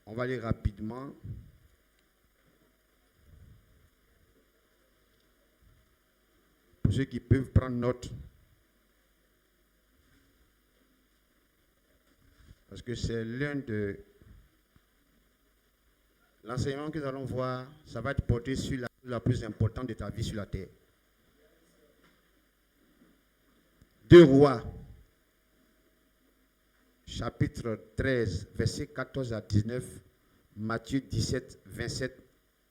On va aller rapidement. Pour ceux qui peuvent prendre note. Parce que c'est l'un de... L'enseignement que nous allons voir, ça va être porté sur la plus importante de ta vie sur la terre. 2 Rois, chapitre 13, versets 14 à 19, Matthieu 17, 27,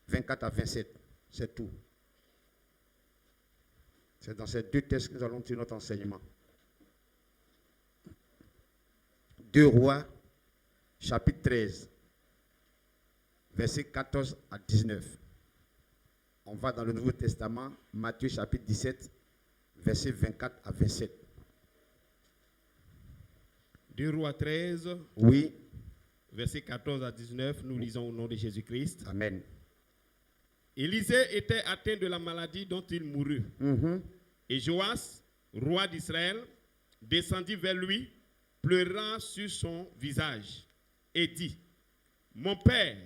24 à 27. C'est tout. C'est dans ces 2 textes que nous allons tirer notre enseignement. 2 Rois, chapitre 13, versets 14 à 19. On va dans le Nouveau Testament, Matthieu chapitre 17, versets 24 à 27. 2 Rois 13, oui. Versets 14 à 19, nous lisons au nom de Jésus-Christ. Amen. Élisée était atteint de la maladie dont il mourut. Et Joas, roi d'Israël, descendit vers lui, pleurant sur son visage, et dit, mon père,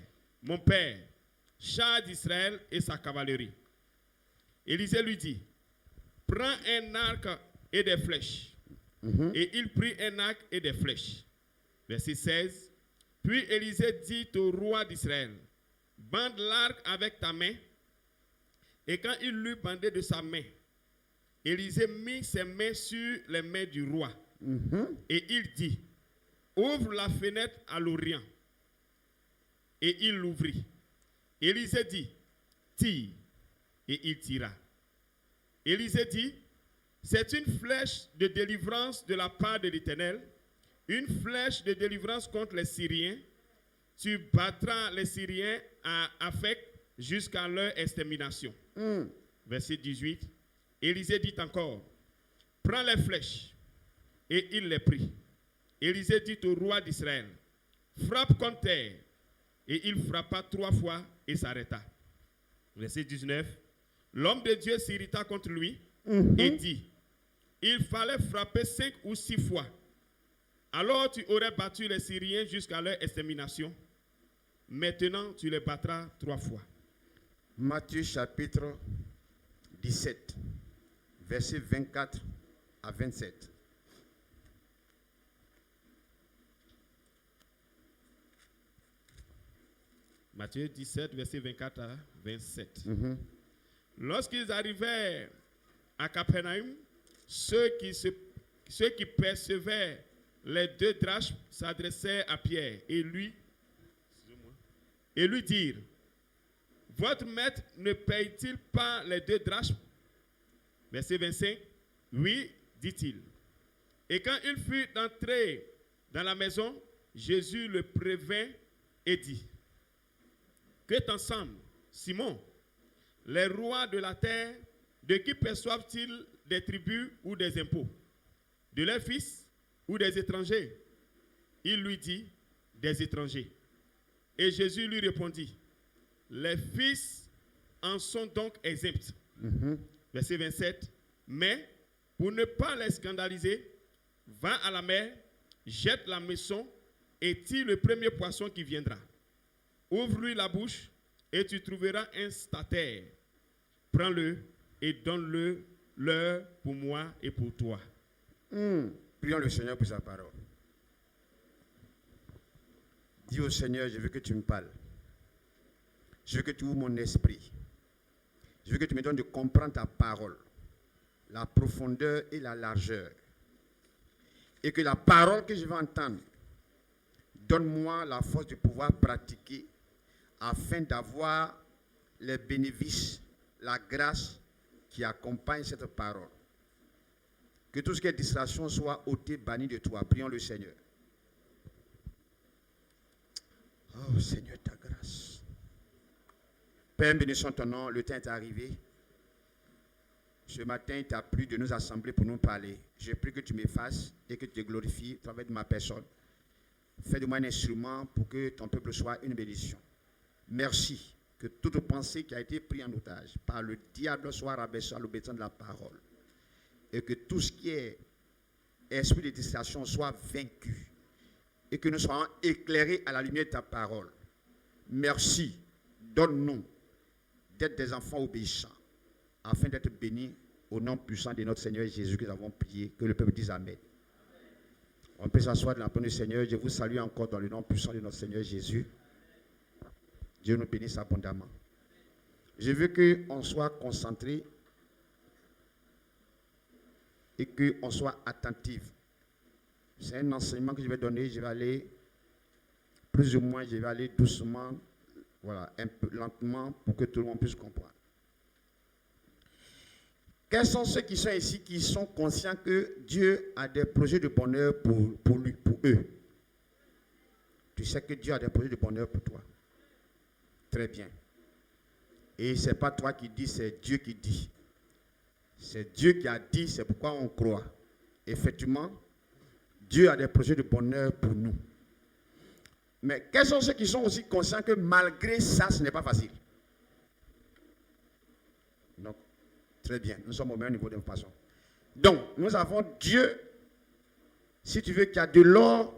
char d'Israël et sa cavalerie. Élisée lui dit, prends un arc et des flèches. Et il prit un arc et des flèches. Verset 16. Puis Élisée dit au roi d'Israël, bande l'arc avec ta main. Et quand il l'eut bandé de sa main, Élisée mit ses mains sur les mains du roi. Et il dit, ouvre la fenêtre à l'Orient. Et il l'ouvrit. Élisée dit, tire. Et il tira. Élisée dit, c'est une flèche de délivrance de la part de l'Éternel, une flèche de délivrance contre les Syriens. Tu battras les Syriens à Aphek jusqu'à leur extermination. Verset 18. Élisée dit encore, prends les flèches. Et il les prit. Élisée dit au roi d'Israël, frappe contre terre. Et il frappa 3 fois et s'arrêta. Verset 19. L'homme de Dieu s'irrita contre lui et dit, il fallait frapper 5 ou 6 fois. Alors tu aurais battu les Syriens jusqu'à leur extermination. Maintenant tu les battras 3 fois. Matthieu chapitre 17, versets 24 à 27. Matthieu 17, versets 24 à 27. Lorsqu'ils arrivèrent à Capernaum, ceux qui percevaient les 2 drachmes s'adressèrent à Pierre et lui dirent, votre maître ne paye-t-il pas les 2 drachmes? Verset 25, oui, dit-il. Et quand il fut entré dans la maison, Jésus le prévint et dit, que t'ensemble, Simon, les rois de la terre, de qui perçoivent-ils des tribus ou des impôts? De leurs fils ou des étrangers? Il lui dit, des étrangers. Et Jésus lui répondit, les fils en sont donc exempts. Verset 27. Mais pour ne pas les scandaliser, va à la mer, jette la maison et tire le premier poisson qui viendra. Ouvre-lui la bouche et tu trouveras un statère. Prends-le et donne-le leur pour moi et pour toi. Prions le Seigneur pour sa parole. Dis au Seigneur, je veux que tu me parles. Je veux que tu ouvres mon esprit. Je veux que tu me donnes de comprendre ta parole, la profondeur et la largeur. Et que la parole que je vais entendre, donne-moi la force de pouvoir pratiquer afin d'avoir les bénéfices, la grâce qui accompagne cette parole. Que tout ce qui est distraction soit ôté, banni de toi. Prions le Seigneur. Oh Seigneur, ta grâce. Père, bénissons ton nom, le temps est arrivé. Ce matin, il t'a plu de nous assembler pour nous parler. Je prie que tu m'effaces et que tu te glorifies à travers de ma personne. Fais de moi un instrument pour que ton peuple soit une bénédiction. Merci que toute pensée qui a été prise en otage par le diable soit rabaissée à l'obéissance de la parole. Et que tout ce qui est esprit de distraction soit vaincu. Et que nous soyons éclairés à la lumière de ta parole. merci, donne-nous d'être des enfants obéissants, afin d'être bénis au nom puissant de notre Seigneur Jésus que nous avons prié. Que le peuple dise Amen. On peut s'asseoir de la part du Seigneur. Je vous salue encore dans le nom puissant de notre Seigneur Jésus. Dieu nous bénisse abondamment. Je veux qu'on soit concentré et qu'on soit attentif. C'est un enseignement que je vais donner. Je vais aller plus ou moins, je vais aller doucement, voilà, un peu lentement pour que tout le monde puisse comprendre. Quels sont ceux qui sont ici qui sont conscients que Dieu a des projets de bonheur pour eux? Tu sais que Dieu a des projets de bonheur pour toi. Très bien. Et ce n'est pas toi qui dis, c'est Dieu qui dit. C'est Dieu qui a dit, c'est pourquoi on croit. Effectivement, Dieu a des projets de bonheur pour nous. Mais quels sont ceux qui sont aussi conscients que malgré ça, ce n'est pas facile? Donc, très bien, nous sommes au même niveau d'information. Donc, nous avons Dieu, si tu veux, qui a de l'or.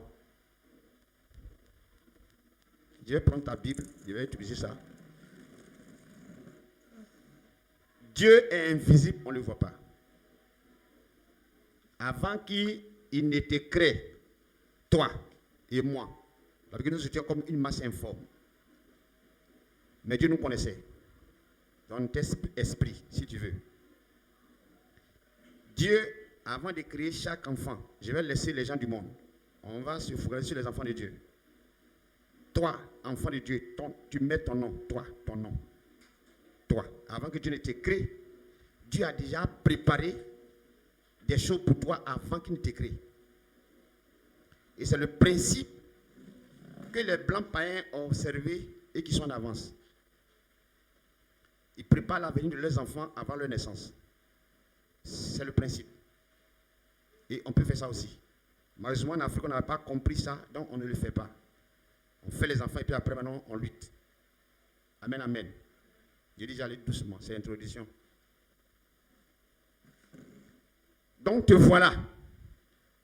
Je vais prendre ta Bible, je vais utiliser ça. Dieu est invisible, on ne le voit pas. Avant qu'il ne te crée, toi et moi, parce que nous étions comme une masse informe. Mais Dieu nous connaissait. Dans notre esprit, si tu veux. Dieu, avant de créer chaque enfant, je vais laisser les gens du monde. On va se focaliser sur les enfants de Dieu. Toi, enfant de Dieu, tu mets ton nom, toi, ton nom. Toi, avant que Dieu ne te crée, Dieu a déjà préparé des choses pour toi avant qu'il ne te crée. Et c'est le principe que les blancs païens ont observé et qui sont en avance. Ils préparent l'avenir de leurs enfants avant leur naissance. C'est le principe. Et on peut faire ça aussi. Malheureusement, en Afrique, on n'a pas compris ça, donc on ne le fait pas. On fait les enfants et puis après, maintenant, on lutte. Amen, amen. Je dis, j'allais doucement, c'est l'introduction. Donc, te voilà.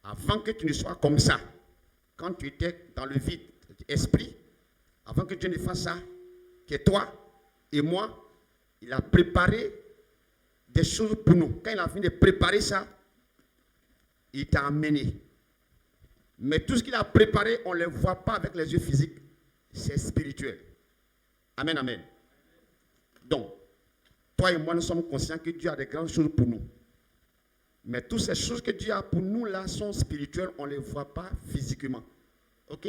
Avant que tu ne sois comme ça, quand tu étais dans le vide, esprit, avant que Dieu ne fasse ça, que toi et moi, il a préparé des choses pour nous. Quand il a fini de préparer ça, il t'a amené. Mais tout ce qu'il a préparé, on ne le voit pas avec les yeux physiques. C'est spirituel. Amen, amen. Donc, toi et moi, nous sommes conscients que Dieu a des grandes choses pour nous. Mais toutes ces choses que Dieu a pour nous là sont spirituelles, on ne les voit pas physiquement. Ok?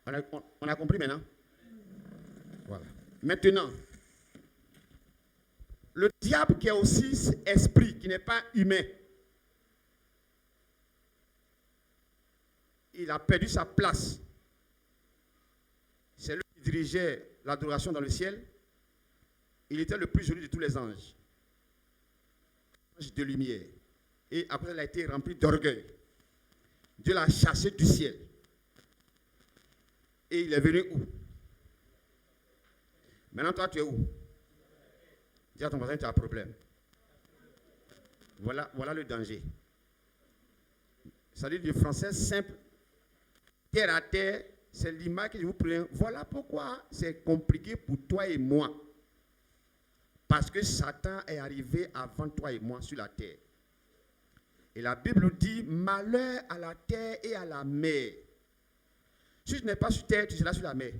On a compris maintenant? Voilà. Maintenant, le diable qui est aussi esprit, qui n'est pas humain, il a perdu sa place. C'est lui qui dirigeait l'adoration dans le ciel. Il était le plus joli de tous les anges. Ange de lumière. Et après, il a été rempli d'orgueil. Dieu l'a chassé du ciel. Et il est venu où? Maintenant, toi, tu es où? Dis à ton voisin, tu as un problème. Voilà le danger. Ça dit du français simple. Terre à terre, c'est l'image que je vous prends. Voilà pourquoi c'est compliqué pour toi et moi. Parce que Satan est arrivé avant toi et moi sur la terre. Et la Bible nous dit, malheur à la terre et à la mer. Si tu n'es pas sur terre, tu seras sur la mer.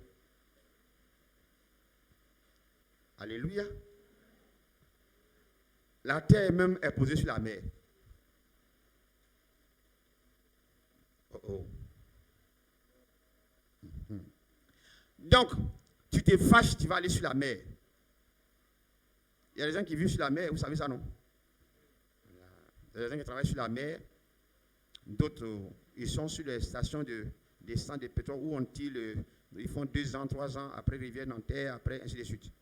Alléluia. La terre même est posée sur la mer. Oh oh. Donc, tu te fâches, tu vas aller sur la mer. Il y a des gens qui vivent sur la mer, vous savez ça, non? Il y a des gens qui travaillent sur la mer. D'autres, ils sont sur les stations des centres de pétrole où on tire, ils font 2 ans, 3 ans, après ils reviennent en terre, après ainsi de suite.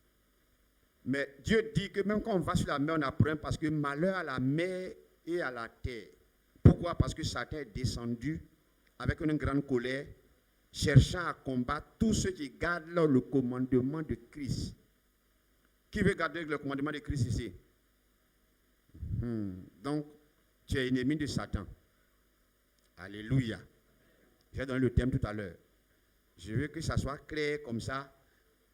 Mais Dieu dit que même quand on va sur la mer, on a problème parce que malheur à la mer et à la terre. Pourquoi? Parce que Satan est descendu avec une grande colère, cherchant à combattre tous ceux qui gardent le commandement de Christ. Qui veut garder le commandement de Christ ici? Donc, tu es ennemi de Satan. Alléluia. J'ai donné le thème tout à l'heure. Je veux que ça soit clair comme ça.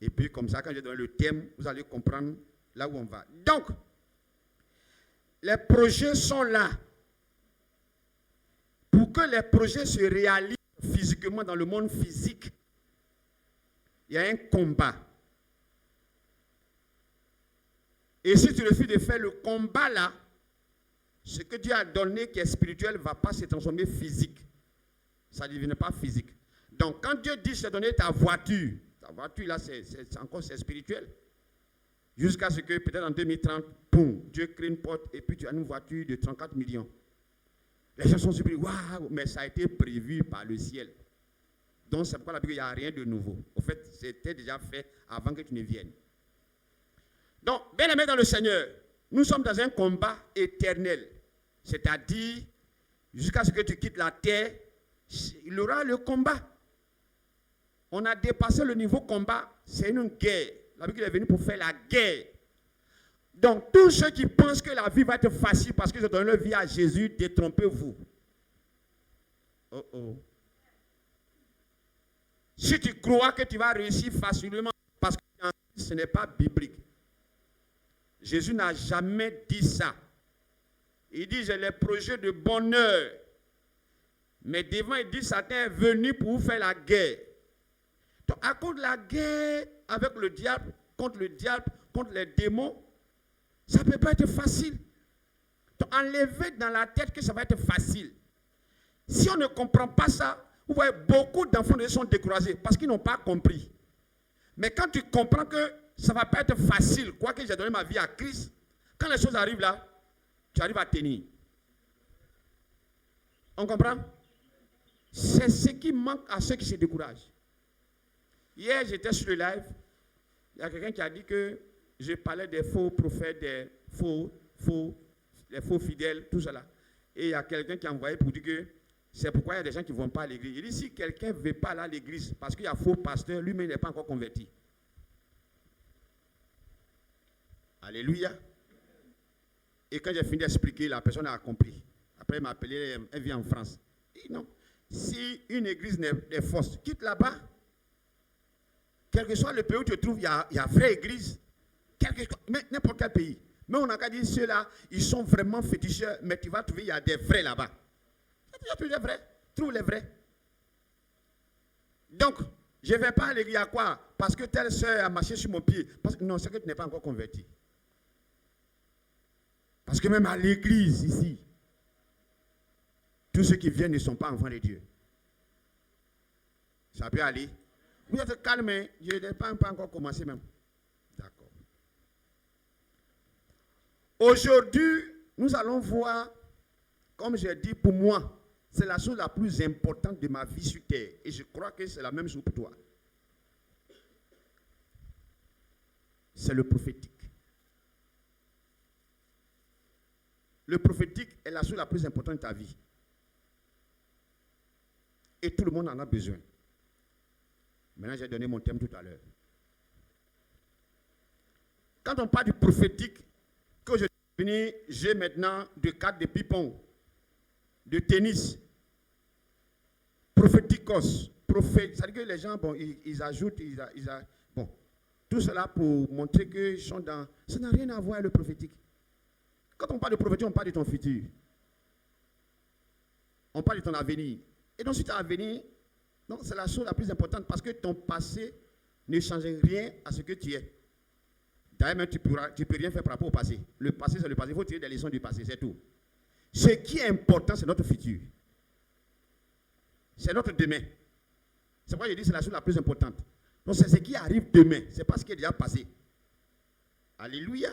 Et puis comme ça, quand je donne le thème, vous allez comprendre là où on va. Donc, les projets sont là. Pour que les projets se réalisent physiquement dans le monde physique, il y a un combat. Et si tu refuses de faire le combat là, ce que Dieu a donné qui est spirituel ne va pas se transformer physique. Ça ne devient pas physique. Donc quand Dieu dit je t'ai donné ta voiture là c'est spirituel. Jusqu'à ce que peut-être en 2030, boum, Dieu crée une porte et puis tu as une voiture de 34 millions. Les gens sont surpris, waouh, mais ça a été prévu par le ciel. Donc c'est pourquoi la Bible, il n'y a rien de nouveau. Au fait, c'était déjà fait avant que tu ne viennes. Donc, bien aimé dans le Seigneur, nous sommes dans un combat éternel. C'est-à-dire, jusqu'à ce que tu quittes la terre, il y aura le combat. On a dépassé le niveau combat, c'est une guerre. La Bible est venue pour faire la guerre. Donc, tous ceux qui pensent que la vie va être facile parce qu'ils ont donné leur vie à Jésus, détrompez-vous. Oh oh. Si tu crois que tu vas réussir facilement parce que ce n'est pas biblique. Jésus n'a jamais dit ça. Il dit, j'ai les projets de bonheur. Mais devant, il dit, Satan est venu pour vous faire la guerre. Donc, à cause de la guerre avec le diable, contre les démons, ça ne peut pas être facile. Donc, enlevez dans la tête que ça va être facile. Si on ne comprend pas ça, vous voyez, beaucoup d'enfants sont découragés parce qu'ils n'ont pas compris. Mais quand tu comprends que ça ne va pas être facile, quoique j'ai donné ma vie à Christ, quand les choses arrivent là, tu arrives à tenir. On comprend? C'est ce qui manque à ceux qui se découragent. Hier, j'étais sur le live, il y a quelqu'un qui a dit que je parlais des faux prophètes, des faux fidèles, tout cela. Et il y a quelqu'un qui a envoyé pour dire que c'est pourquoi il y a des gens qui ne vont pas à l'église. Il dit, si quelqu'un ne veut pas aller à l'église parce qu'il y a faux pasteur, lui-même n'est pas encore converti. Alléluia. Et quand j'ai fini d'expliquer, la personne a compris. Après, elle m'a appelé, elle vit en France. Il dit, non, si une église est fausse, quitte là-bas. Quel que soit le pays où tu te trouves, il y a vraie église. N'importe quel pays. Mais on n'a qu'à dire, ceux-là, ils sont vraiment féticheurs, mais tu vas trouver, il y a des vrais là-bas. Tu vas trouver des vrais. Trouve les vrais. Donc, je ne vais pas à l'église à quoi? Parce que telle soeur a marché sur mon pied. Parce que non, c'est que tu n'es pas encore converti. Parce que même à l'église, ici, tous ceux qui viennent ne sont pas enfants de Dieu. Ça peut aller. Vous êtes calme, je n'ai pas encore commencé même. D'accord. Aujourd'hui, nous allons voir, comme j'ai dit pour moi, c'est la chose la plus importante de ma vie sur terre. Et je crois que c'est la même chose pour toi. C'est le prophétique. Le prophétique est la chose la plus importante de ta vie. Et tout le monde en a besoin. Maintenant, j'ai donné mon thème tout à l'heure. Quand on parle du prophétique, que je finis, j'ai maintenant de cartes de ping-pong, de tennis, prophéticos, prophète. C'est-à-dire que les gens, bon, ils ajoutent, bon, tout cela pour montrer qu'ils sont dans... Ça n'a rien à voir avec le prophétique. Quand on parle de prophétique, on parle de ton futur. On parle de ton avenir. Et donc, si tu as un avenir, c'est la chose la plus importante parce que ton passé ne change rien à ce que tu es. D'ailleurs, même tu ne peux rien faire par rapport au passé. Le passé, c'est le passé. Il faut tirer des leçons du passé, c'est tout. Ce qui est important, c'est notre futur. C'est notre demain. C'est pourquoi je dis que c'est la chose la plus importante. Donc, c'est ce qui arrive demain. Ce n'est pas ce qui est déjà passé. Alléluia.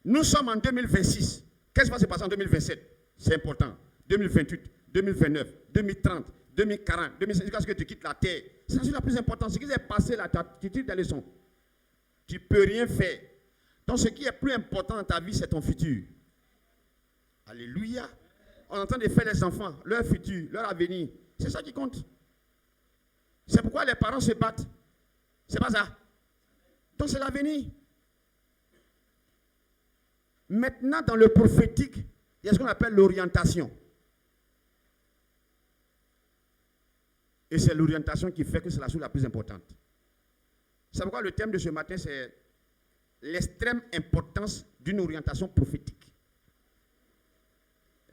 Nous sommes en 2026. Qu'est-ce qui va se passer en 2027? C'est important. 2028, 2029, 2030, 2040, 2050, jusqu'à ce que tu quittes la terre. C'est la chose la plus importante. Ce qui s'est passé là, tu tires des leçons. Tu ne peux rien faire. Donc, ce qui est plus important dans ta vie, c'est ton futur. Alléluia. On est en train de faire les enfants, leur futur, leur avenir. C'est ça qui compte. C'est pourquoi les parents se battent. C'est pas ça. Donc, c'est l'avenir. Maintenant, dans le prophétique, il y a ce qu'on appelle l'orientation. Et c'est l'orientation qui fait que c'est la chose la plus importante. C'est pourquoi le thème de ce matin, c'est l'extrême importance d'une orientation prophétique.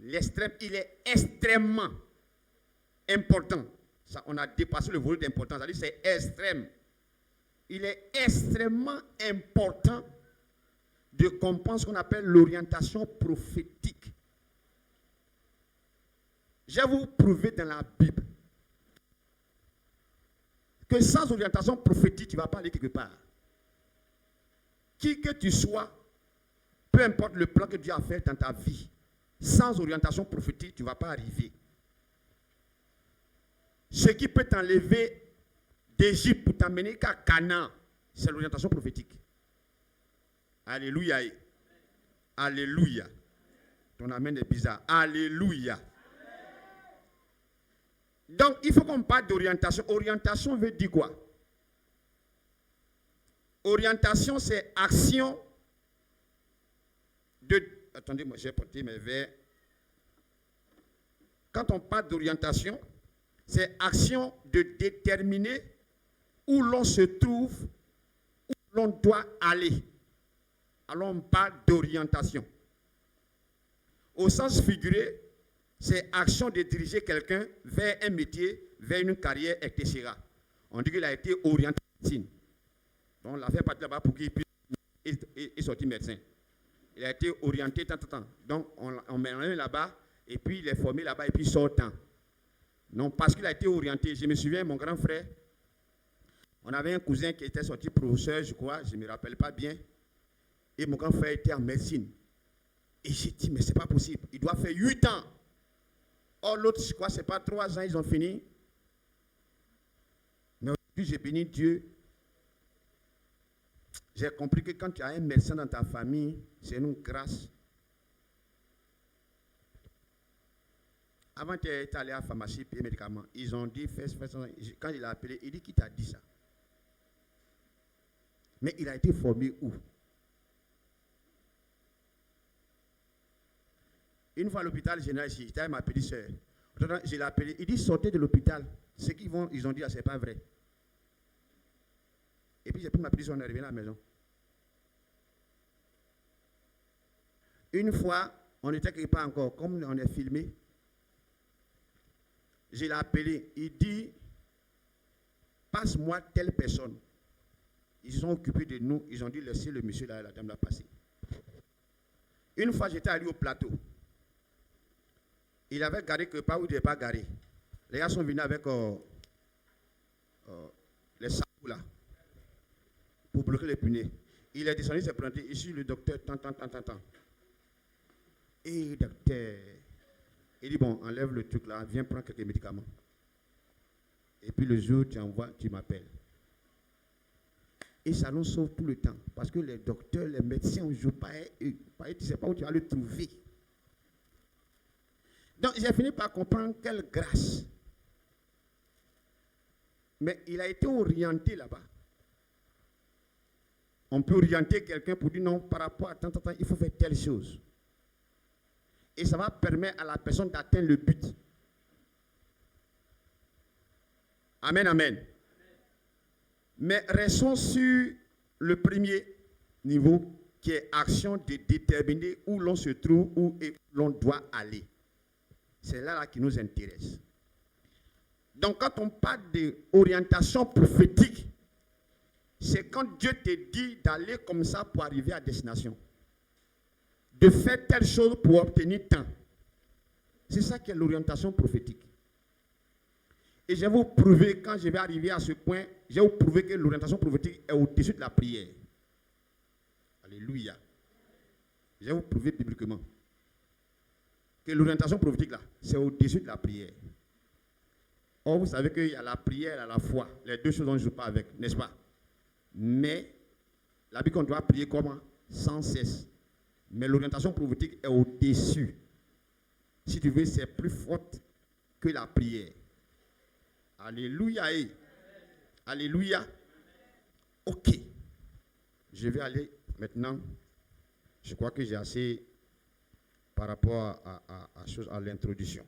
L'extrême, il est extrêmement important. Ça, on a dépassé le volume d'importance. C'est-à-dire c'est extrême. Il est extrêmement important de comprendre ce qu'on appelle l'orientation prophétique. Je vais vous prouver dans la Bible que sans orientation prophétique, tu ne vas pas aller quelque part. Qui que tu sois, peu importe le plan que Dieu a fait dans ta vie, sans orientation prophétique, tu ne vas pas arriver. Ce qui peut t'enlever d'Égypte pour t'amener qu'à Canaan, c'est l'orientation prophétique. Alléluia. Alléluia. Ton amen est bizarre. Alléluia. Donc, il faut qu'on parle d'orientation. Orientation veut dire quoi? Orientation, c'est action de... Attendez, moi j'ai porté mes verres. Quand on parle d'orientation, c'est action de déterminer où l'on se trouve, où l'on doit aller. Alors on parle d'orientation. Au sens figuré, c'est action de diriger quelqu'un vers un métier, vers une carrière, etc. On dit qu'il a été orienté en médecine. Donc on l'a fait partir là-bas pour qu'il puisse sortir médecin. Il a été orienté tant. Donc on met là-bas et puis il est formé là-bas et puis il sort tant. Non, parce qu'il a été orienté. Je me souviens, mon grand frère, on avait un cousin qui était sorti professeur, je crois, je ne me rappelle pas bien. Et mon grand frère était en médecine. Et j'ai dit, mais ce n'est pas possible. Il doit faire 8 ans. Or, l'autre, je crois, ce n'est pas 3 ans, ils ont fini. Mais aujourd'hui, j'ai béni Dieu. J'ai compris que quand tu as un médecin dans ta famille, c'est une grâce. Avant, tu es allé à la pharmacie, payer médicaments. Ils ont dit, fais ça. Quand il a appelé, il dit, qui t'a dit ça? Mais il a été formé où? Une fois à l'hôpital général ici, j'étais avec ma petite soeur. Je l'ai appelé, il dit, sortez de l'hôpital. Ce qu'ils ils ont dit, ce n'est pas vrai. Et puis j'ai pris ma petite soeur, on est arrivé à la maison. Une fois, on était quelque part encore, comme on est filmé, je l'ai appelé, il dit, passe-moi telle personne. Ils se sont occupés de nous, ils ont dit, laissez le monsieur là, la dame là passer. Une fois, j'étais allé au plateau. Il avait garé quelque part où il ne devait pas garer. Les gars sont venus avec les sabots là, pour bloquer les punais. Il est descendu, il s'est présenté, ici le docteur, tant. Et docteur, il dit, bon, enlève le truc là, viens prendre quelques médicaments. Et puis le jour, tu m'appelles. Et ça nous sauve tout le temps. Parce que les docteurs, les médecins, on ne joue pas, tu ne sais pas où tu vas le trouver. Donc, j'ai fini par comprendre quelle grâce. Mais il a été orienté là-bas. On peut orienter quelqu'un pour dire non, par rapport à tant, il faut faire telle chose. Et ça va permettre à la personne d'atteindre le but. Amen, amen. Mais restons sur le premier niveau, qui est action de déterminer où l'on se trouve, où l'on doit aller. C'est là qui nous intéresse. Donc, quand on parle d'orientation prophétique, c'est quand Dieu te dit d'aller comme ça pour arriver à destination. De faire telle chose pour obtenir tant. C'est ça qui est l'orientation prophétique. Et je vais vous prouver, quand je vais arriver à ce point, je vais vous prouver que l'orientation prophétique est au-dessus de la prière. Alléluia. Je vais vous prouver bibliquement que l'orientation prophétique, là, c'est au-dessus de la prière. Or, vous savez qu'il y a la prière et la foi. Les deux choses, on ne joue pas avec, n'est-ce pas? Mais, la Bible, on doit prier comment? Sans cesse. Mais l'orientation prophétique est au-dessus. Si tu veux, c'est plus forte que la prière. Alléluia. Alléluia. Ok. Je vais aller maintenant. Je crois que j'ai assez par rapport à l'introduction.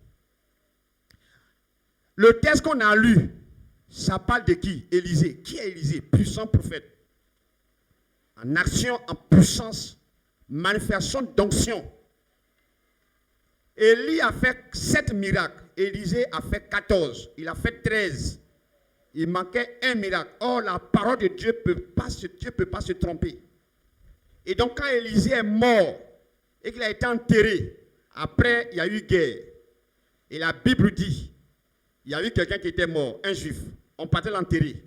Le texte qu'on a lu, ça parle de qui? Élisée. Qui est Élisée? Puissant prophète. En action, en puissance, manifestation d'onction. Élie a fait 7 miracles. Élisée a fait 14. Il a fait 13. Il manquait un miracle. Or, la parole de Dieu ne peut pas se tromper. Et donc, quand Élisée est mort et qu'il a été enterré, après, il y a eu guerre. Et la Bible dit, il y a eu quelqu'un qui était mort, un juif. On partait l'enterrer.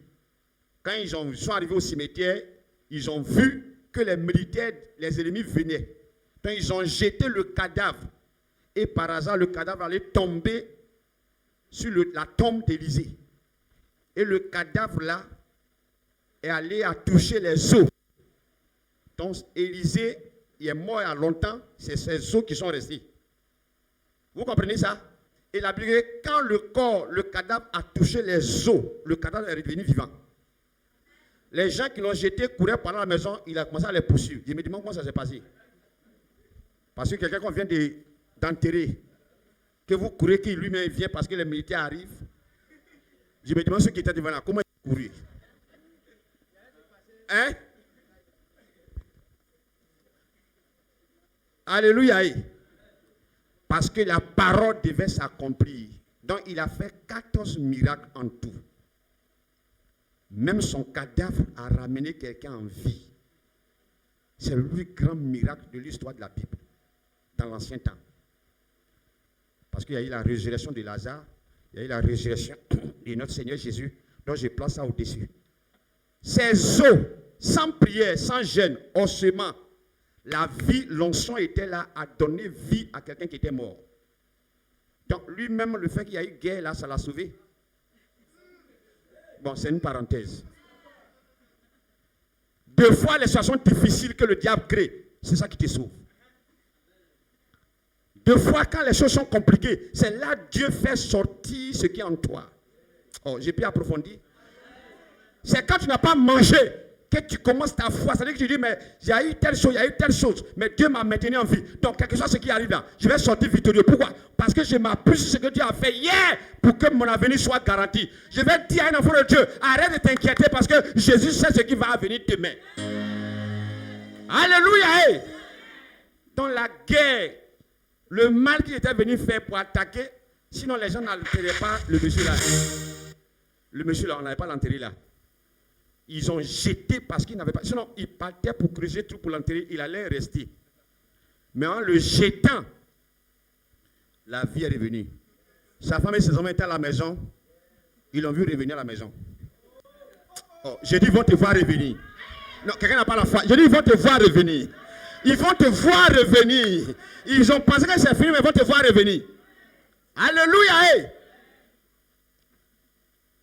Quand ils sont arrivés au cimetière, ils ont vu que les militaires, les ennemis venaient. Donc, ils ont jeté le cadavre. Et par hasard, le cadavre allait tomber sur la tombe d'Élisée. Et le cadavre là est allé à toucher les os. Donc Élisée, il est mort il y a longtemps, c'est ces os qui sont restés. Vous comprenez ça? Et la Bible dit, quand le cadavre a touché les os, le cadavre est redevenu vivant. Les gens qui l'ont jeté couraient pendant la maison, il a commencé à les poursuivre. Je me demande comment ça s'est passé. Parce que quelqu'un qu'on vient d'enterrer, que vous courez, qui lui-même vient parce que les militaires arrivent. Je me demande ceux qui étaient devant là, comment ils courent? Hein? Alléluia. Parce que la parole devait s'accomplir. Donc il a fait 14 miracles en tout. Même son cadavre a ramené quelqu'un en vie. C'est le plus grand miracle de l'histoire de la Bible, dans l'ancien temps. Parce qu'il y a eu la résurrection de Lazare, il y a eu la résurrection de notre Seigneur Jésus, donc je place ça au-dessus. Ces os, sans prière, sans jeûne, ossements, la vie, l'onction était là à donner vie à quelqu'un qui était mort. Donc lui-même, le fait qu'il y a eu guerre là, ça l'a sauvé. Bon, c'est une parenthèse. Deux fois les situations difficiles que le diable crée, c'est ça qui te sauve. Deux fois quand les choses sont compliquées, c'est là que Dieu fait sortir ce qui est en toi. Oh, j'ai pu approfondir. C'est quand tu n'as pas mangé que tu commences ta foi. C'est-à-dire que tu dis, mais il y a eu telle chose, mais Dieu m'a maintenu en vie. Donc, quelque chose ce qui arrive là, je vais sortir victorieux. Pourquoi? Parce que je m'appuie sur ce que Dieu a fait hier pour que mon avenir soit garanti. Je vais dire à un enfant de Dieu, arrête de t'inquiéter parce que Jésus sait ce qui va venir demain. Alléluia. Dans la guerre, le mal qu'il était venu faire pour attaquer, sinon les gens n'enterraient pas le monsieur là. Le monsieur là, on n'avait pas l'enterrer là. Ils ont jeté parce qu'ils n'avaient pas. Sinon, ils partaient pour creuser tout pour l'enterrer, il allait rester. Mais en le jetant, la vie est revenue. Sa femme et ses enfants étaient à la maison, ils l'ont vu revenir à la maison. Oh, j'ai dit, ils vont te voir revenir. Non, quelqu'un n'a pas la foi. J'ai dit, ils vont te voir revenir. Ils vont te voir revenir. Ils ont pensé que c'est fini, mais ils vont te voir revenir. Alléluia.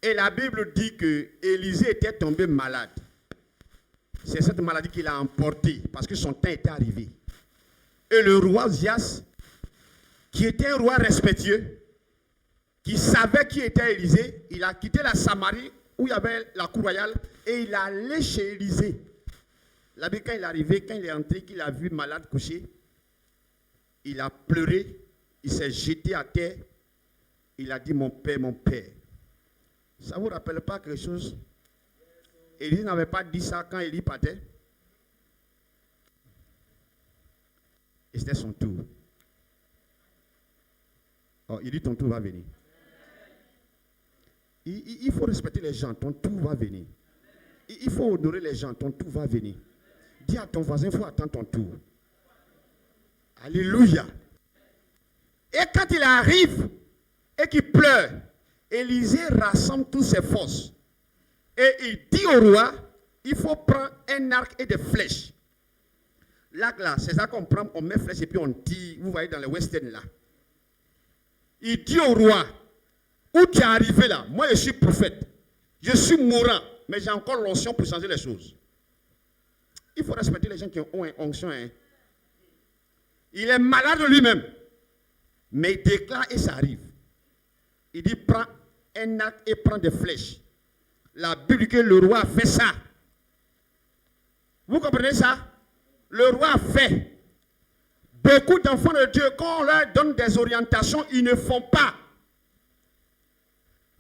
Et la Bible dit que Élisée était tombé malade. C'est cette maladie qu'il a emportée parce que son temps était arrivé. Et le roi Ozias, qui était un roi respectueux, qui savait qui était Élisée, il a quitté la Samarie où il y avait la cour royale et il est allé chez Élisée. La Bible, quand il est arrivé, quand il est entré, qu'il a vu malade couché, il a pleuré, il s'est jeté à terre, il a dit, mon père, mon père. Ça ne vous rappelle pas quelque chose? Élie n'avait pas dit ça quand Élie partait. Et c'était son tour. Oh, il dit ton tour va venir. Il faut respecter les gens, ton tour va venir. Il faut honorer les gens, ton tour va venir. Dis à ton voisin, il faut attendre ton tour. Alléluia. Et quand il arrive et qu'il pleure, Élisée rassemble toutes ses forces. Et il dit au roi, il faut prendre un arc et des flèches. L'arc là, c'est ça qu'on prend, on met flèches et puis on tire. Vous voyez dans les westerns là. Il dit au roi, où tu es arrivé là? Moi je suis prophète. Je suis mourant, mais j'ai encore l'onction pour changer les choses. Il faut respecter les gens qui ont une onction. Hein. Il est malade de lui-même. Mais il déclare et ça arrive. Il dit, prends un arc et prends des flèches. La Bible dit que le roi a fait ça. Vous comprenez ça? Le roi a fait. Beaucoup d'enfants de Dieu, quand on leur donne des orientations, ils ne font pas.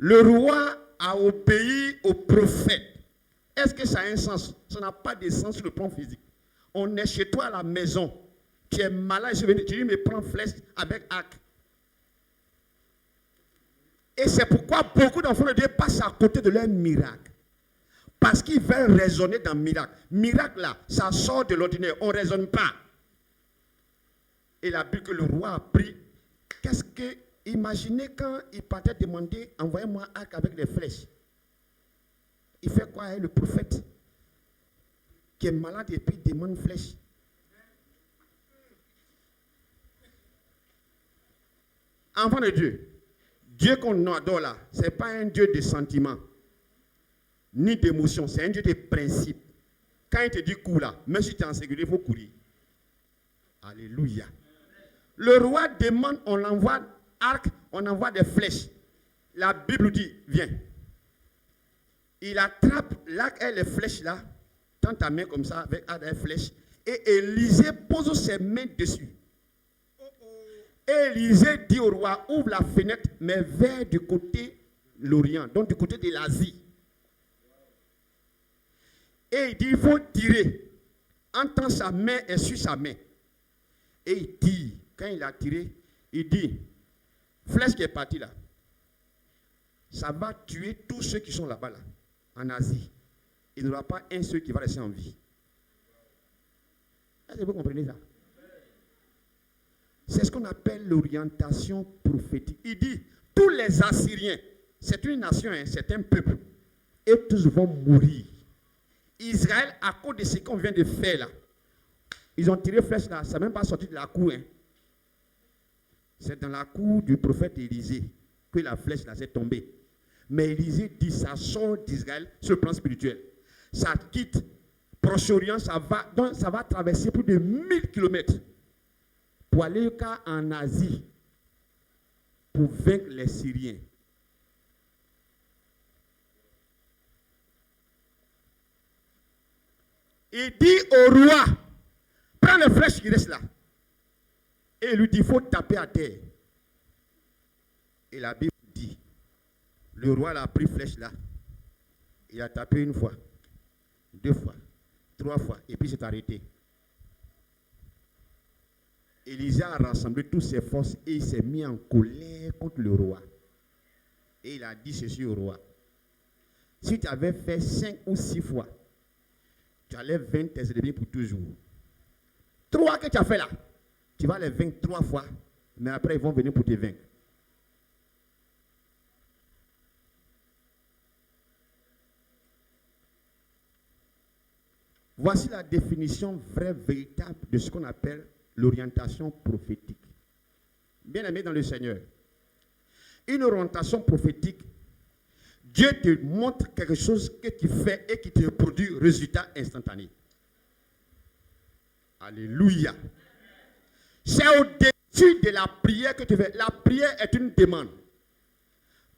Le roi a obéi au prophète. Est-ce que ça a un sens? Ça n'a pas de sens sur le plan physique. On est chez toi à la maison. Tu es malade, tu dis, me prends flèche avec arc. Et c'est pourquoi beaucoup d'enfants de Dieu passent à côté de leur miracle. Parce qu'ils veulent raisonner dans le miracle. Miracle là, ça sort de l'ordinaire. On ne raisonne pas. Et la Bible que le roi a pris, qu'est-ce que, imaginez quand il partait demander, envoyez-moi un arc avec des flèches. Il fait quoi, hein, le prophète qui est malade et puis il demande une flèche? Enfant de Dieu, Dieu qu'on adore là, ce n'est pas un Dieu de sentiments, ni d'émotions, c'est un Dieu de principes. Quand il te dit cours là, même si tu es en sécurité, il faut courir. Alléluia. Le roi demande, on envoie arc, on envoie des flèches. La Bible dit, viens. Il attrape l'arc et les flèches là, tend ta main comme ça avec des flèches, et Élisée pose ses mains dessus. Et Élisée dit au roi, ouvre la fenêtre, mais vers du côté de l'Orient, donc du côté de l'Asie. Et il dit, il faut tirer. Entend sa main et sur sa main. Et il tire. Quand il a tiré, il dit, flèche qui est partie là, ça va tuer tous ceux qui sont là-bas, là, en Asie. Il n'y aura pas un seul qui va rester en vie. Est-ce que vous comprenez ça? C'est ce qu'on appelle l'orientation prophétique. Il dit, tous les Assyriens, c'est une nation, hein, c'est un peuple, et tous vont mourir. Israël, à cause de ce qu'on vient de faire là, ils ont tiré flèche là, ça n'est même pas sorti de la cour. Hein. C'est dans la cour du prophète Élisée que la flèche là s'est tombée. Mais Élisée dit, ça sort d'Israël sur le plan spirituel. Ça quitte Proche-Orient, ça va traverser plus de 1000 km pour aller en Asie, pour vaincre les Syriens. Il dit au roi, prends les flèches qui restent là. Et il lui dit, il faut taper à terre. Et la Bible dit, le roi a pris flèche là. Il a tapé une fois, 2 fois, 3 fois, et puis il s'est arrêté. Élisée a rassemblé toutes ses forces et il s'est mis en colère contre le roi. Et il a dit ceci au roi. Si tu avais fait 5 ou 6 fois, tu allais vaincre tes ennemis pour toujours. 3 que tu as fait là, tu vas les vaincre 3 fois, mais après ils vont venir pour te vaincre. Voici la définition vraie, véritable de ce qu'on appelle l'orientation prophétique. Bien aimé dans le Seigneur, une orientation prophétique, Dieu te montre quelque chose que tu fais et qui te produit résultat instantané. Alléluia. C'est au-dessus de la prière que tu fais. La prière est une demande.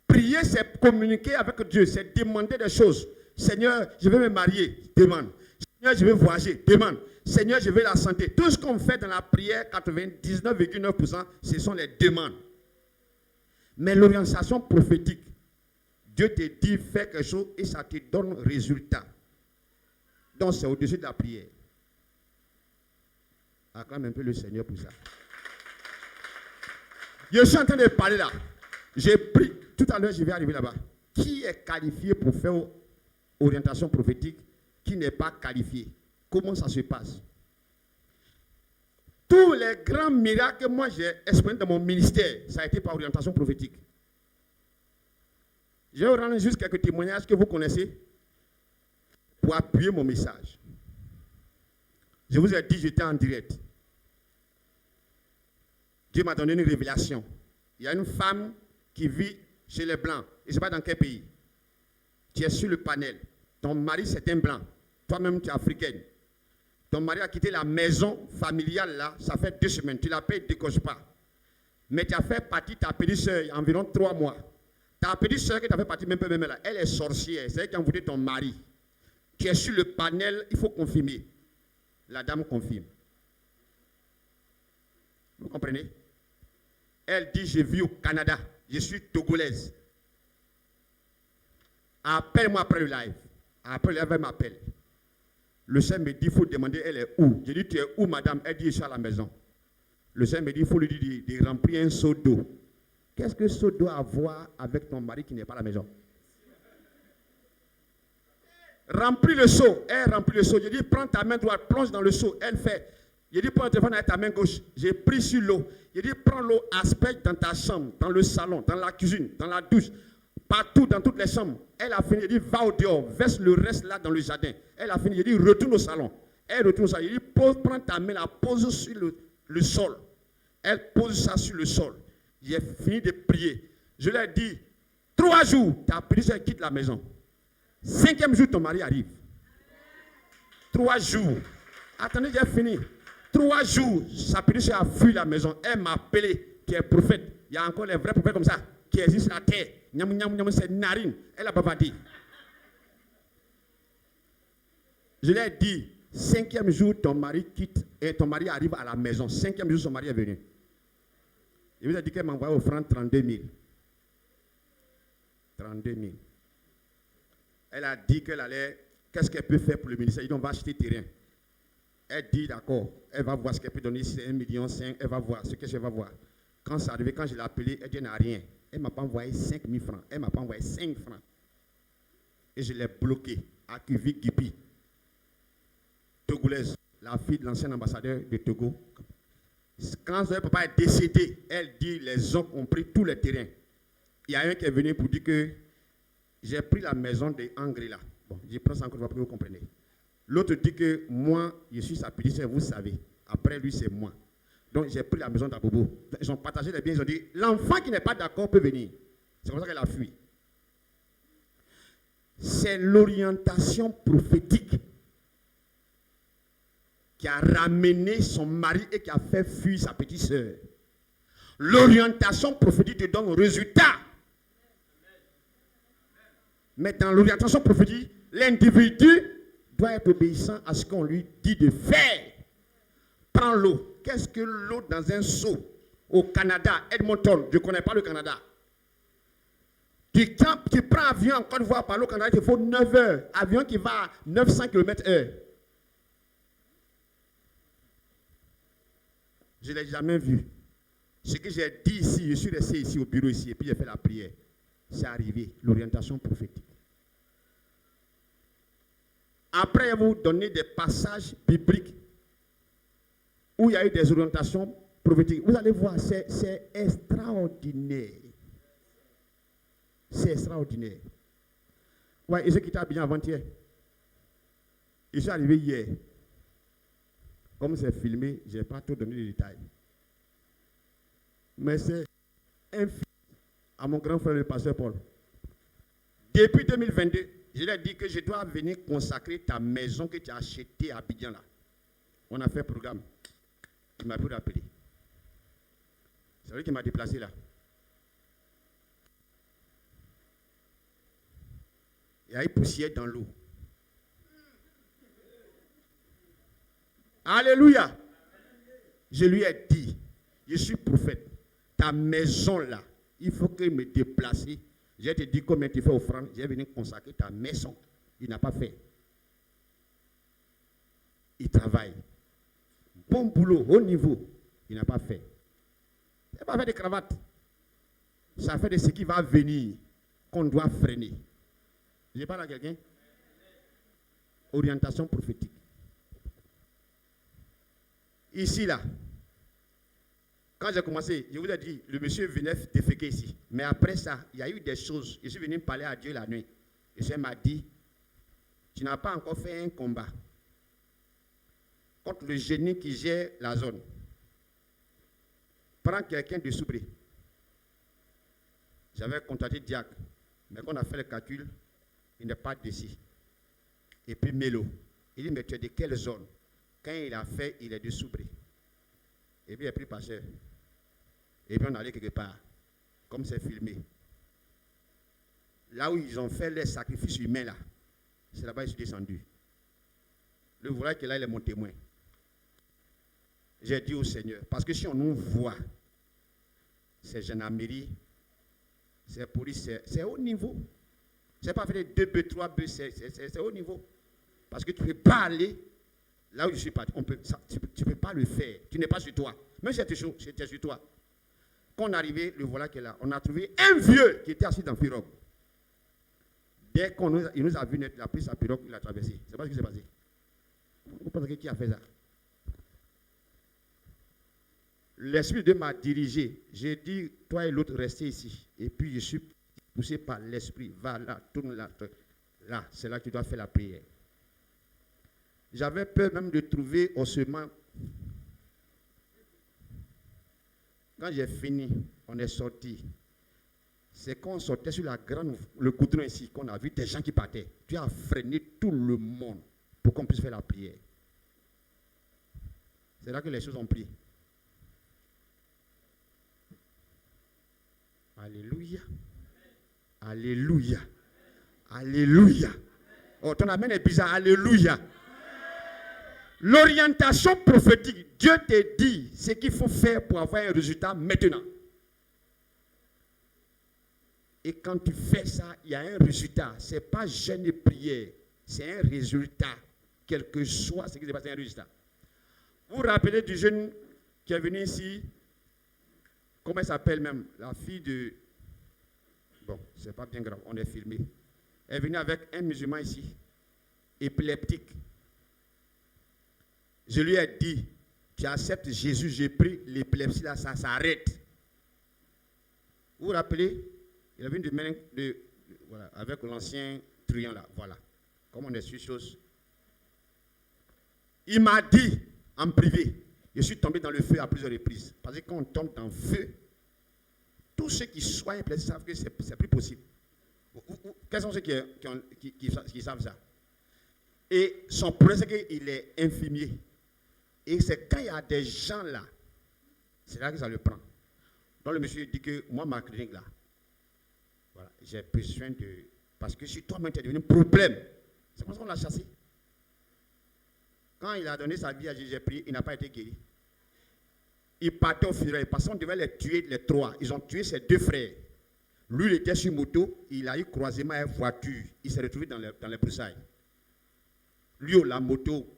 Prier, c'est communiquer avec Dieu, c'est demander des choses. Seigneur, je vais me marier, demande. Seigneur, je vais voyager, demande. Seigneur, je veux la santé. Tout ce qu'on fait dans la prière, 99,9%, ce sont les demandes. Mais l'orientation prophétique, Dieu te dit, fais quelque chose et ça te donne résultat. Donc c'est au-dessus de la prière. Acclame un peu le Seigneur pour ça. Je suis en train de parler là. J'ai pris, tout à l'heure je vais arriver là-bas. Qui est qualifié pour faire orientation prophétique? Qui n'est pas qualifié? Comment ça se passe? Tous les grands miracles que moi j'ai expérimentés dans mon ministère, ça a été par orientation prophétique. Je vais vous rendre juste quelques témoignages que vous connaissez pour appuyer mon message. Je vous ai dit, j'étais en direct. Dieu m'a donné une révélation. Il y a une femme qui vit chez les Blancs. Je ne sais pas dans quel pays. Tu es sur le panel. Ton mari, c'est un Blanc. Toi-même, tu es africaine. Ton mari a quitté la maison familiale là. Ça fait 2 semaines. Tu la payes, ne décoche pas. Mais tu as fait partie de ta petite soeur il y a environ 3 mois. Ta petite soeur qui t'a fait partie même là, elle est sorcière. C'est elle qui a envoyé ton mari. Tu es sur le panel, il faut confirmer. La dame confirme. Vous comprenez? Elle dit, je vis au Canada. Je suis togolaise. Appelle-moi après le live. Après le live, elle m'appelle. Le chef me dit, il faut demander, elle est où? Je dis, tu es où, madame? Elle dit, je suis à la maison. Le chef me dit, il faut lui dire de remplir un seau d'eau. Qu'est-ce que ce seau d'eau a à voir avec ton mari qui n'est pas à la maison? Remplis le seau. Elle remplit le seau. Je dis, prends ta main droite, plonge dans le seau. Elle fait. Je dis, prends le téléphone avec ta main gauche. J'ai pris sur l'eau. Je dis, prends l'eau, aspecte dans ta chambre, dans le salon, dans la cuisine, dans la douche, partout, dans toutes les chambres. Elle a fini. Je dis, va au dehors, verse le reste là dans le jardin. Elle a fini. Je dis, retourne au salon. Elle retourne au salon. Je dis, prends ta main, la pose sur le sol. Elle pose ça sur le sol. J'ai fini de prier. Je lui ai dit, 3 jours, ta péniche quitte la maison. 5e jour, ton mari arrive. 3 jours. Attendez, j'ai fini. 3 jours, sa péniche a fui la maison. Elle m'a appelé, qui est prophète. Il y a encore les vrais prophètes comme ça, qui existent sur la terre. C'est narine. Elle a bavardé. Je lui ai dit, 5e jour, ton mari quitte et ton mari arrive à la maison. 5e jour, son mari est venu. Il lui a dit qu'elle m'envoie offrande 32 000. 32 000. Elle a dit qu'elle allait, qu'est-ce qu'elle peut faire pour le ministère? Il dit, on va acheter terrain. Elle dit, d'accord, elle va voir ce qu'elle peut donner, c'est 1,5 million, elle va voir ce qu'elle va voir. Quand c'est arrivé, quand je l'ai appelée, elle dit, elle n'a rien. Elle ne m'a pas envoyé 5 000 francs. Elle ne m'a pas envoyé 5 francs. Et je l'ai bloqué à Kivik Gipi, togolaise, la fille de l'ancien ambassadeur de Togo. Quand son papa est décédé, elle dit, les hommes ont pris tous les terrains. Il y a un qui est venu pour dire que j'ai pris la maison de Angri-là. Bon, je prends ça encore pour que vous compreniez. L'autre dit que moi, je suis sa petite sœur, vous savez. Après lui, c'est moi. Donc, j'ai pris la maison d'Abobo. Ils ont partagé les biens, ils ont dit, l'enfant qui n'est pas d'accord peut venir. C'est comme ça qu'elle a fui. C'est l'orientation prophétique qui a ramené son mari et qui a fait fuir sa petite sœur. L'orientation prophétique te donne un résultat. Mais dans l'orientation prophétique, l'individu doit être obéissant à ce qu'on lui dit de faire. Prends l'eau. Qu'est-ce que l'eau dans un seau? Au Canada, Edmonton, je ne connais pas le Canada. Tu prends avion en Côte d'Ivoire par l'eau Canada, il te faut 9 heures. Avion qui va à 900 km/h. Je ne l'ai jamais vu. Ce que j'ai dit ici, je suis resté ici au bureau ici et puis j'ai fait la prière. C'est arrivé, l'orientation prophétique. Après, je vais vous donner des passages bibliques où il y a eu des orientations prophétiques. Vous allez voir, c'est extraordinaire. C'est extraordinaire. Ouais, et ce qui t'a bien avant-hier. Je suis arrivé hier. Comme c'est filmé, je n'ai pas tout donné les détails. Mais c'est infime à mon grand frère le pasteur Paul. Depuis 2022, je lui ai dit que je dois venir consacrer ta maison que tu as achetée à Abidjan là. On a fait un programme. Il m'a pu rappeler. C'est lui qui m'a déplacé là. Il y a eu poussière dans l'eau. Alléluia. Je lui ai dit, je suis prophète. Ta maison là, il faut que je me déplace. J'ai te dit combien tu fais offrande. J'ai venu consacrer ta maison. Il n'a pas fait. Il travaille. Bon boulot, haut niveau. Il n'a pas fait. Il n'a pas fait de cravate. Ça fait de ce qui va venir qu'on doit freiner. Je parle à quelqu'un. Orientation prophétique. Ici, là, quand j'ai commencé, je vous ai dit, le monsieur venait déféquer ici. Mais après ça, il y a eu des choses. Je suis venu parler à Dieu la nuit. Et Dieu m'a dit, tu n'as pas encore fait un combat contre le génie qui gère la zone. Prends quelqu'un de Soubré. J'avais contacté Diac, mais quand on a fait le calcul, il n'est pas d'ici. Et puis Mélo. Il dit, mais tu es de quelle zone? Quand il a fait, il est de Soubré. Et puis il a pris pasteur. Et puis on allait quelque part, comme c'est filmé. Là où ils ont fait les sacrifices humains là, c'est là-bas que je suis descendu. Le voilà que là, il est mon témoin. J'ai dit au Seigneur, parce que si on nous voit, c'est gendarmerie, c'est police, c'est haut niveau. Ce n'est pas faire des 2B, 3B, c'est haut niveau. Parce que tu ne peux pas aller là où je suis parti. Tu ne peux pas le faire. Tu n'es pas sur toi. Même si j'étais sur toi. Quand on est arrivé, le voilà qui est là. On a trouvé un vieux qui était assis dans la pirogue. Dès qu'il nous a vu naître, il a pris sa pirogue, il a traversé. C'est pas ce qui s'est passé. Vous pensez qui a fait ça? L'Esprit de Dieu m'a dirigé. J'ai dit, toi et l'autre, restez ici. Et puis je suis poussé par l'Esprit. Va là, tourne là. Là, c'est là que tu dois faire la prière. J'avais peur même de trouver ossements. Quand j'ai fini, on est sorti. C'est quand on sortait sur le goudron ici, qu'on a vu des gens qui partaient. Tu as freiné tout le monde pour qu'on puisse faire la prière. C'est là que les choses ont pris. Alléluia. Alléluia. Alléluia. Oh, ton amène est bizarre. Alléluia. L'orientation prophétique, Dieu te dit ce qu'il faut faire pour avoir un résultat maintenant. Et quand tu fais ça, il y a un résultat. Ce n'est pas jeûne et prière, c'est un résultat. Quel que soit ce qui s'est passé, un résultat. Vous vous rappelez du jeune qui est venu ici, comment elle s'appelle même? La fille de... Bon, ce n'est pas bien grave, on est filmé. Elle est venue avec un musulman ici, épileptique. Je lui ai dit, tu acceptes Jésus, j'ai pris l'épilepsie là, ça s'arrête. Vous vous rappelez? Il est venu voilà, avec l'ancien truand là, voilà. Comme on est sur chose. Il m'a dit en privé, je suis tombé dans le feu à plusieurs reprises. Parce que quand on tombe dans le feu, tous ceux qui soient épileptiques savent que ce n'est plus possible. Quels sont ceux qui savent ça? Et son problème, c'est qu'il est infirmier. Et c'est quand il y a des gens là, c'est là que ça le prend. Donc le monsieur dit que moi, ma clinique là, voilà, j'ai besoin de... Parce que si toi-même tu es devenu un problème, c'est pour ça qu'on l'a chassé. Quand il a donné sa vie à Jésus, j'ai prié, il n'a pas été guéri. Il partait au funérailles, parce qu'on devait les tuer les trois. Ils ont tué ses deux frères. Lui, il était sur moto, il a eu croisement avec voiture. Il s'est retrouvé dans les broussailles. Lui, la moto,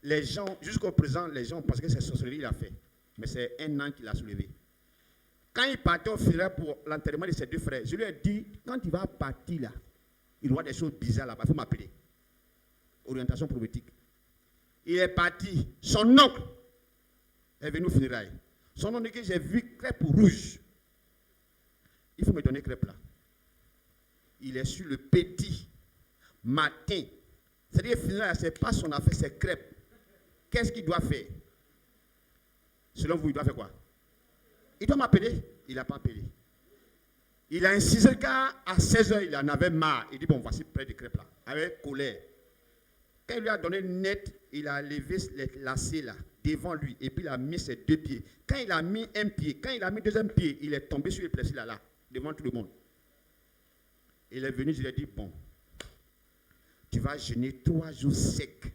les gens, jusqu'au présent, les gens pensent que c'est sorcellerie qu'il a fait. Mais c'est un an qu'il a soulevé. Quand il partait au funérailles pour l'enterrement de ses deux frères, je lui ai dit, quand il va partir là, il voit des choses bizarres là-bas, il faut m'appeler. Orientation prophétique. Il est parti. Son oncle est venu au funérailles. Son oncle dit que j'ai vu crêpe rouge. Il faut me donner crêpe là. Il est sur le petit matin. C'est-à-dire, funérailles, ce n'est pas son affaire, c'est crêpe. Qu'est-ce qu'il doit faire? Selon vous, il doit faire quoi? Il doit m'appeler. Il n'a pas appelé. Il a insisté car à 16h, il en avait marre. Il dit, bon, voici près de crêpes là. Avec colère. Quand il lui a donné net, il a levé les lacets là, devant lui. Et puis il a mis ses deux pieds. Quand il a mis un pied, quand il a mis deuxième pied, il est tombé sur les plexis là, devant tout le monde. Il est venu, je lui ai dit, bon, tu vas jeûner 3 jours secs.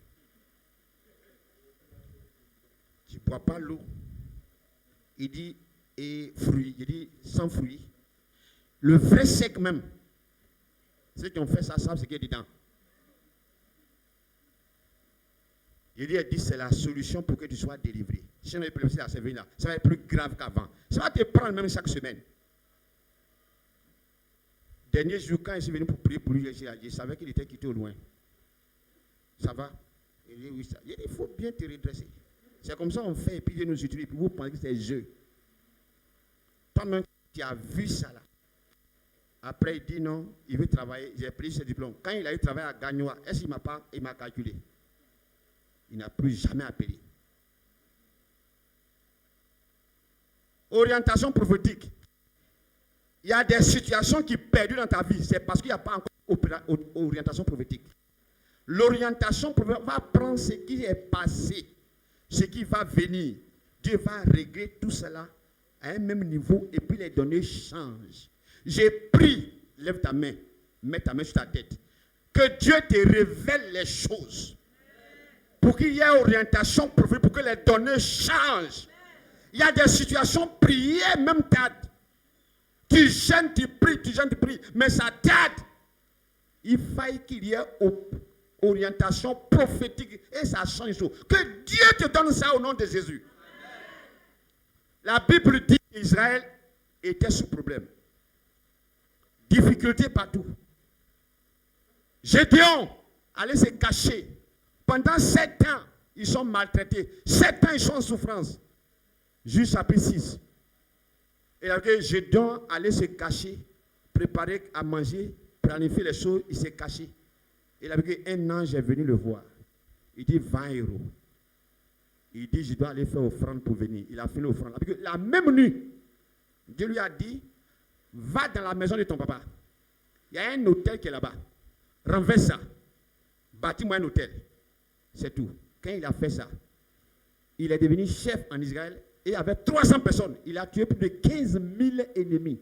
Tu ne bois pas l'eau. Il dit, et fruits. Il dit, sans fruits. Le vrai sec même. Ceux qui ont fait ça savent ce qu'il y a dedans. Il lui a dit, c'est la solution pour que tu sois délivré. Si on est plus là, ça va être plus grave qu'avant. Ça va te prendre même chaque semaine. Dernier jour, quand je suis venu pour prier pour lui, je savais qu'il était quitté au loin. Ça va? Il dit, oui, ça. Il dit, il faut bien te redresser. C'est comme ça qu'on fait, et puis Dieu nous utilise, et puis vous pensez que c'est jeu. Toi-même, tu as vu ça là. Après, il dit non, il veut travailler, j'ai pris ses diplômes. Quand il a eu travaillé à Gagnoa, est-ce qu'il m'a calculé? Il n'a plus jamais appelé. Orientation prophétique. Il y a des situations qui perdent dans ta vie. C'est parce qu'il n'y a pas encore orientation prophétique. L'orientation prophétique va prendre ce qui est passé, ce qui va venir. Dieu va régler tout cela à un même niveau et puis les données changent. J'ai pris, lève ta main, mets ta main sur ta tête. Que Dieu te révèle les choses. Pour qu'il y ait orientation prophétique, pour que les données changent. Il y a des situations, prières même tarde. Tu gênes, tu pries, mais ça tarde. il faille qu'il y ait orientation prophétique et ça change les choses. Que Dieu te donne ça au nom de Jésus. La Bible dit qu'Israël était sous problème. Difficulté partout. Gédéon allait se cacher. Pendant 7 ans, ils sont maltraités. 7 ans, ils sont en souffrance. Juge chapitre 6. Et là, Gédéon allait se cacher, préparer à manger, planifier les choses, il s'est caché. Et là, un ange est venu le voir. Il dit 20 €. Il dit, je dois aller faire offrande pour venir. Il a fait l'offrande. La même nuit, Dieu lui a dit, va dans la maison de ton papa. Il y a un hôtel qui est là-bas. Renverse ça. Bâtis-moi un hôtel. C'est tout. Quand il a fait ça, il est devenu chef en Israël et avec 300 personnes, il a tué plus de 15 000 ennemis.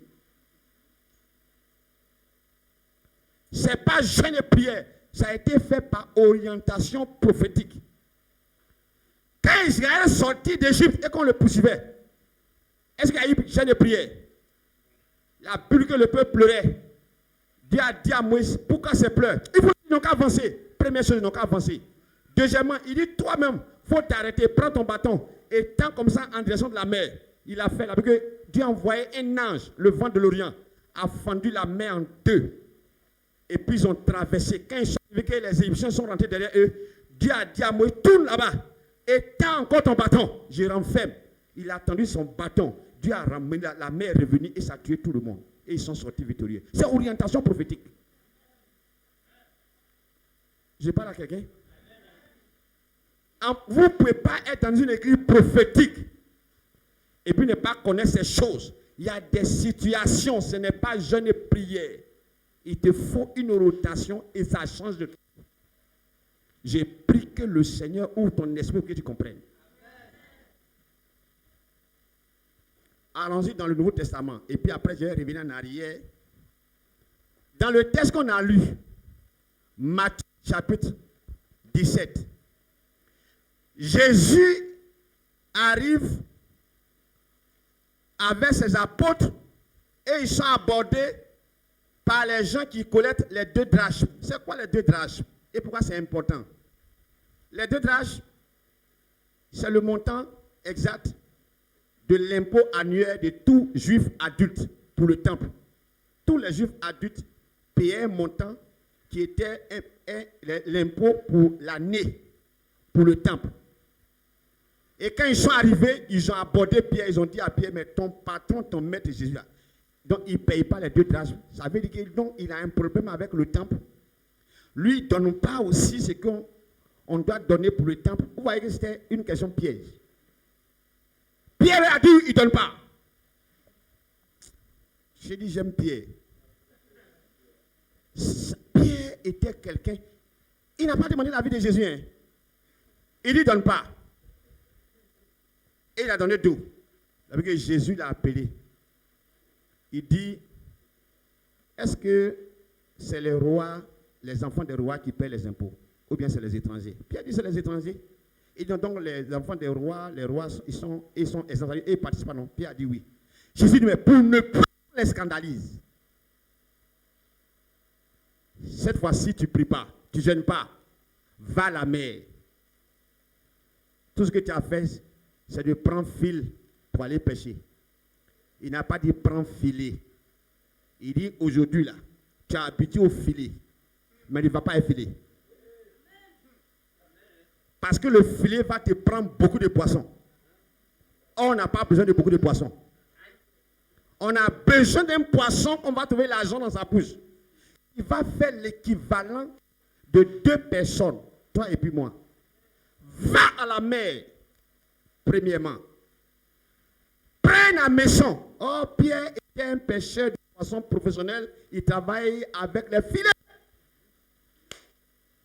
Ce n'est pas jeûne et prière. Ça a été fait par orientation prophétique. Quand Israël sortit d'Égypte et qu'on le poursuivait, est-ce qu'il y a eu jeûne et prière? La Bible que le peuple pleurait. Dieu a dit à Moïse, pourquoi c'est pleure? Il faut qu'ils n'ont qu'à avancer. Première chose, ils n'ont qu'à avancer. Deuxièmement, il dit, toi-même, il faut t'arrêter, prends ton bâton et tends comme ça en direction de la mer. Il a fait là, parce que Dieu a envoyé un ange, le vent de l'Orient, a fendu la mer en deux. Et puis ils ont traversé. Quand ils sont arrivés, que les Égyptiens sont rentrés derrière eux, Dieu a dit à Moïse, tourne là-bas et tends encore ton bâton. Je renferme. Il a tendu son bâton. Dieu a ramené, la mer est revenue et ça a tué tout le monde. Et ils sont sortis victorieux. C'est orientation prophétique. Je parle à quelqu'un. Vous ne pouvez pas être dans une église prophétique et puis ne pas connaître ces choses. Il y a des situations, ce n'est pas jeûne et prière. Il te faut une rotation et ça change de tout. J'ai pris que le Seigneur ouvre ton esprit pour que tu comprennes. Allons-y dans le Nouveau Testament. Et puis après, je vais revenir en arrière. Dans le texte qu'on a lu, Matthieu chapitre 17, Jésus arrive avec ses apôtres et ils sont abordés par les gens qui collectent les 2 drachmes. C'est quoi les 2 drachmes? Et pourquoi c'est important? Les 2 drachmes, c'est le montant exact de l'impôt annuel de tout juif adulte pour le temple. Tous les juifs adultes payaient un montant qui était l'impôt pour l'année, pour le temple. Et quand ils sont arrivés, ils ont abordé Pierre, ils ont dit à Pierre, mais ton patron, ton maître Jésus, donc il ne paye pas les 2 drachmes. Ça veut dire qu'il a un problème avec le temple. Lui, il ne donne pas aussi ce qu'on doit donner pour le temple. Vous voyez que c'était une question piège. Pierre a dit, il ne donne pas. J'ai dit, j'aime Pierre. Pierre était quelqu'un, il n'a pas demandé la vie de Jésus. Hein. Il ne donne pas. Et il a donné d'où? Parce que Jésus l'a appelé. Il dit, est-ce que c'est les rois, les enfants des rois qui paient les impôts? Ou bien c'est les étrangers? Pierre dit, c'est les étrangers. Et donc les enfants des rois, les rois, ils sont exemptés et ils ne participent pas. Non, Pierre a dit oui. Jésus dit, mais pour ne pas les scandaliser, cette fois-ci, tu ne pries pas, tu ne jeûnes pas, va à la mer. Tout ce que tu as fait, c'est de prendre fil pour aller pêcher. Il n'a pas dit prends filet. Il dit aujourd'hui là, tu as habitué au filet, mais il ne va pas effiler. Parce que le filet va te prendre beaucoup de poissons. On n'a pas besoin de beaucoup de poissons. On a besoin d'un poisson qu'on va trouver l'argent dans sa bouche. Il va faire l'équivalent de 2 personnes, toi et puis moi. Va à la mer, premièrement. Prends la maison. Oh, Pierre était un pêcheur de poissons professionnel. Il travaille avec les filets.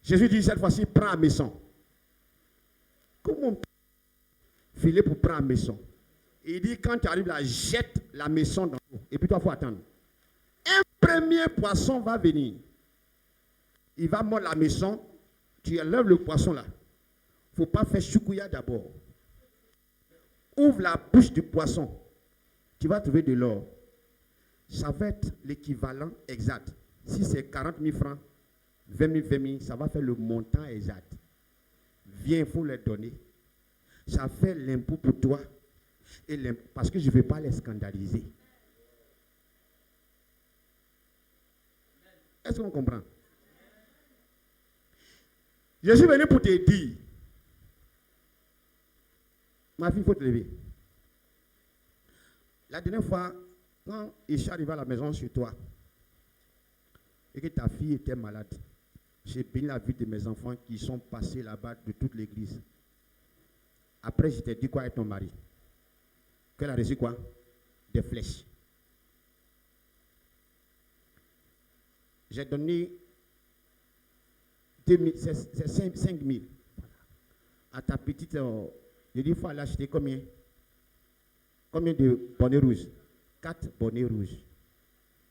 Jésus dit cette fois-ci, prends la maison. Comment filer pour prendre la maison? Il dit, quand tu arrives là, jette la maison dans l'eau. Et puis toi, il faut attendre. Un premier poisson va venir. Il va mordre la maison. Tu enlèves le poisson là. Il ne faut pas faire choukouya d'abord. Ouvre la bouche du poisson. Tu vas trouver de l'or. Ça va être l'équivalent exact. Si c'est 40 000 francs, 20 000, 20 000, ça va faire le montant exact. Viens, il faut les donner. Ça fait l'impôt pour toi. Et parce que je ne veux pas les scandaliser. Est-ce qu'on comprend? Je suis venu pour te dire, ma fille, il faut te lever. La dernière fois, quand je suis arrivé à la maison chez toi, et que ta fille était malade, j'ai béni la vie de mes enfants qui sont passés là-bas de toute l'église. Après, je t'ai dit quoi avec ton mari? Qu'elle a reçu quoi? Des flèches. J'ai donné 5 000. À ta petite, je dis, il faut aller acheter combien? Combien de bonnets rouges? 4 bonnets rouges.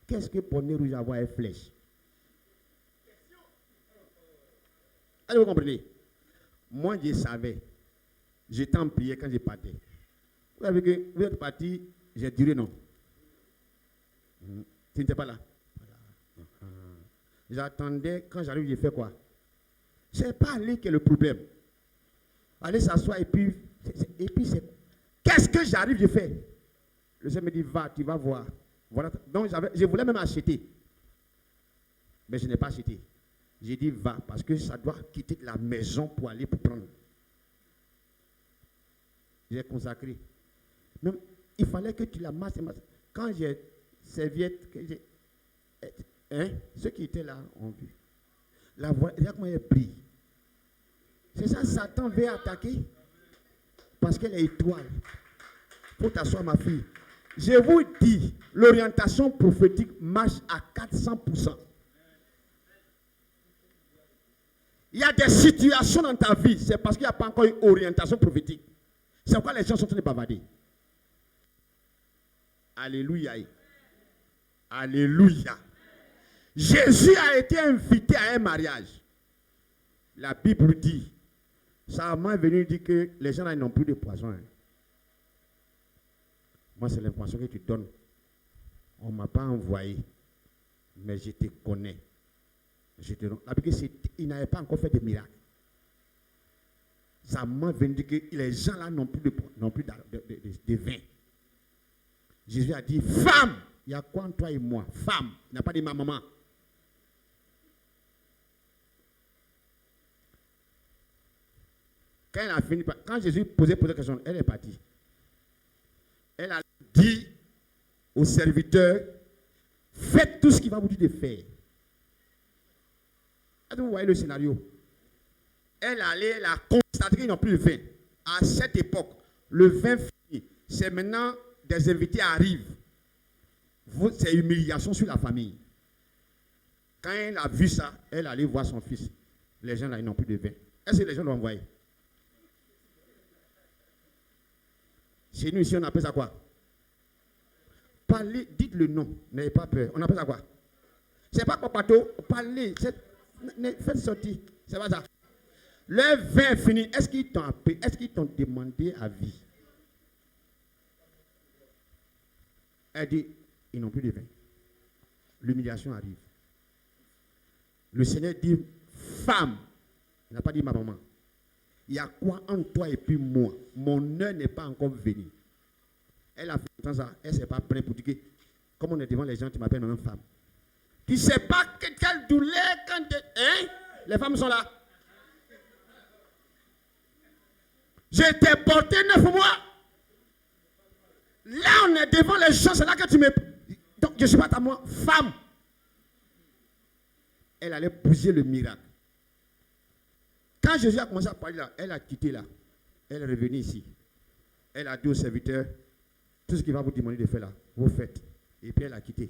Qu'est-ce que bonnet rouge avoir une flèche? Allez, vous comprenez? Moi, je savais. J'étais en prière quand je partais. Vous savez que vous êtes parti, j'ai dit non. Tu n'étais pas là. J'attendais, quand j'arrive, j'ai fait quoi? C'est pas aller que le problème. Aller s'asseoir et puis c'est. Qu'est-ce que j'arrive, je fais? Le Seigneur me dit, va, tu vas voir. Voilà. Donc, je voulais même acheter. Mais je n'ai pas acheté. J'ai dit, va, parce que ça doit quitter la maison pour aller pour prendre. J'ai consacré. Même, il fallait que tu la masses. Quand j'ai serviette, ceux qui étaient là ont vu. La voix, regarde comment elle brille. C'est ça, Satan veut attaquer. Parce qu'elle est étoile. Il faut t'asseoir, ma fille. Je vous dis, l'orientation prophétique marche à 400%. Il y a des situations dans ta vie, c'est parce qu'il n'y a pas encore une orientation prophétique. C'est pourquoi les gens sont en train de bavarder. Alléluia. Alléluia. Jésus a été invité à un mariage. La Bible dit, ça m'a venu dire que les gens là n'ont plus de poisson. Hein. Moi, c'est l'information que tu donnes. On ne m'a pas envoyé, mais je te connais. La Bible dit qu'il n'avait pas encore fait de miracle. Ça m'a venu dire que les gens là n'ont plus de vin. Jésus a dit, femme, il y a quoi entre toi et moi? Femme, il n'a pas dit ma maman. Quand elle a fini, quand Jésus posait la question, elle est partie. Elle a dit aux serviteurs, faites tout ce qu'il va vous dire de faire. Est-ce que vous voyez le scénario? Elle a constaté qu'ils n'ont plus de vin. À cette époque, le vin fini. C'est maintenant des invités arrivent. C'est humiliation sur la famille. Quand elle a vu ça, elle allait voir son fils. Les gens là, ils n'ont plus de vin. Est-ce que les gens l'ont envoyé? Chez nous ici, on appelle ça quoi? Parlez, dites le nom, n'ayez pas peur. On appelle ça quoi? C'est pas quoi bateau, parlez, faites sortir. C'est pas ça. Le vin est fini. Est-ce qu'ils t'ont appelé? Est-ce qu'ils t'ont demandé avis? Elle dit, ils n'ont plus de vin. L'humiliation arrive. Le Seigneur dit, femme, il n'a pas dit ma maman. Il y a quoi entre toi et puis moi? Mon heure n'est pas encore venue. Elle a fait ça, elle ne s'est pas prête pour dire que, comme on est devant les gens, tu m'appelles une femme. Tu ne sais pas quelle douleur quand les femmes sont là. Je t'ai porté 9 mois. Là, on est devant les gens, c'est là que tu me... Donc, je ne suis pas ta moi, femme. Elle allait bouger le miracle. Quand Jésus a commencé à parler là, elle a quitté là. Elle est revenue ici. Elle a dit aux serviteurs, tout ce qu'il va vous demander de faire là, vous faites. Et puis elle a quitté.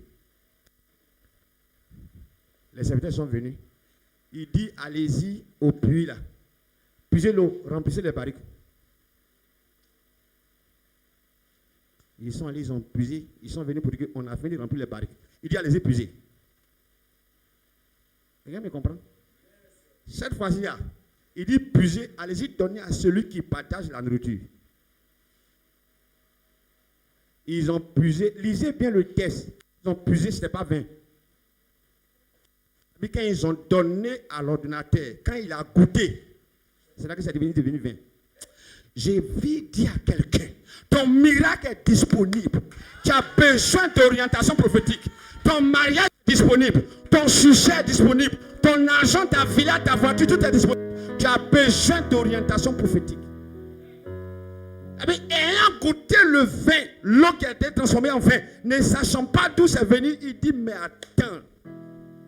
Les serviteurs sont venus. Il dit, allez-y au puits là. Puisez l'eau, remplissez les barriques. Ils sont allés, ils ont puisé. Ils sont venus pour dire qu'on a fini de remplir les barriques. Il dit, allez-y puiser. Quelqu'un me comprend? Cette fois-ci là, il dit, puisez, allez-y donner à celui qui partage la nourriture. Ils ont puisé, lisez bien le texte. Ils ont puisé, ce n'était pas 20. Puis quand ils ont donné à l'ordinateur, quand il a goûté, c'est là que c'est devenu vin. J'ai vu dire à quelqu'un, ton miracle est disponible. Tu as besoin d'orientation prophétique. Ton mariage est disponible. Ton succès est disponible. Ton argent, ta villa, ta voiture, tout est disponible. Tu as besoin d'orientation prophétique. Ayant goûté le vin, l'eau qui a été transformée en vin, ne sachant pas d'où c'est venu, il dit, mais attends.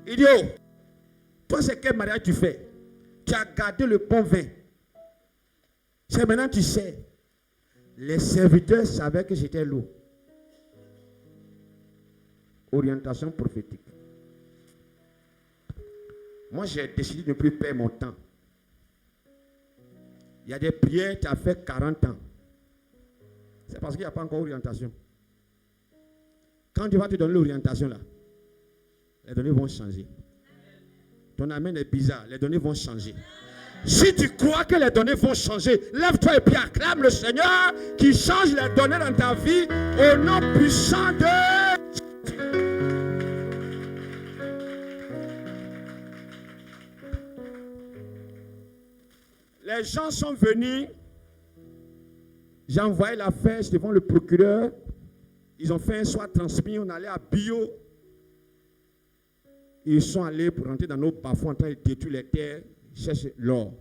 Il dit, oh, toi c'est quel mariage tu fais? Tu as gardé le bon vin. C'est maintenant tu sais. Les serviteurs savaient que j'étais l'eau. Orientation prophétique. Moi j'ai décidé de ne plus perdre mon temps. Il y a des prières, tu as fait 40 ans. C'est parce qu'il n'y a pas encore d'orientation. Quand tu vas te donner l'orientation là, les données vont changer. Ton amen est bizarre, les données vont changer. Si tu crois que les données vont changer, lève-toi et puis acclame le Seigneur qui change les données dans ta vie au nom puissant de Jésus. Les gens sont venus. J'ai envoyé l'affaire devant le procureur. Ils ont fait un soir transmis. On allait à Bio. Ils sont allés pour rentrer dans nos bas-fonds en train de détruire les terres, chercher l'or.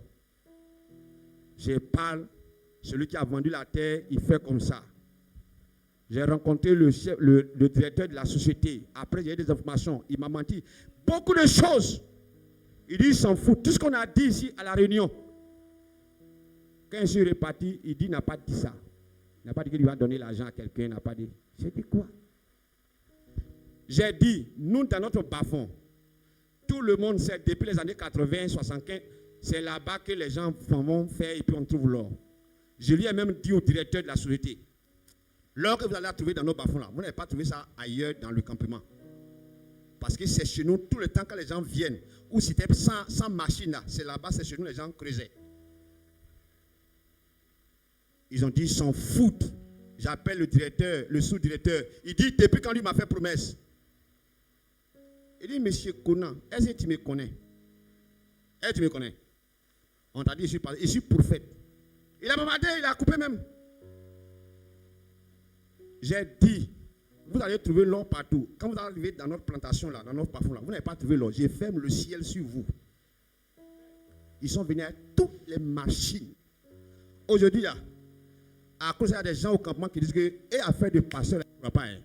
Je parle. Celui qui a vendu la terre, il fait comme ça. J'ai rencontré le directeur de la société. Après, j'ai eu des informations. Il m'a menti. Beaucoup de choses. Il dit, il s'en fout. Tout ce qu'on a dit ici à la réunion. Quand je suis reparti, il dit, il n'a pas dit ça. Il n'a pas dit qu'il va donner l'argent à quelqu'un. Il n'a pas dit. J'ai dit quoi? J'ai dit, nous, dans notre bas-fond, tout le monde sait, depuis les années 80, 75, c'est là-bas que les gens vont faire et puis on trouve l'or. Je lui ai même dit au directeur de la société, l'or que vous allez trouver dans nos bas-fonds là, vous n'avez pas trouvé ça ailleurs dans le campement. Parce que c'est chez nous, tout le temps quand les gens viennent, ou c'était sans machine là, c'est là-bas, c'est chez nous, les gens creusaient. Ils ont dit, ils s'en foutent. J'appelle le directeur, le sous-directeur. Il dit, depuis quand lui m'a fait promesse. Il dit, monsieur Conan, est-ce que tu me connais? Est-ce que tu me connais? On t'a dit, je suis prophète. Il a bombardé, il a coupé même. J'ai dit, vous allez trouver l'or partout. Quand vous arrivez dans notre plantation là, dans notre parfum là, vous n'avez pas trouvé l'or. Je ferme le ciel sur vous. Ils sont venus avec toutes les machines. Aujourd'hui là, à cause il y a des gens au campement qui disent que et affaire de pasteur, il ne va pas. Hein.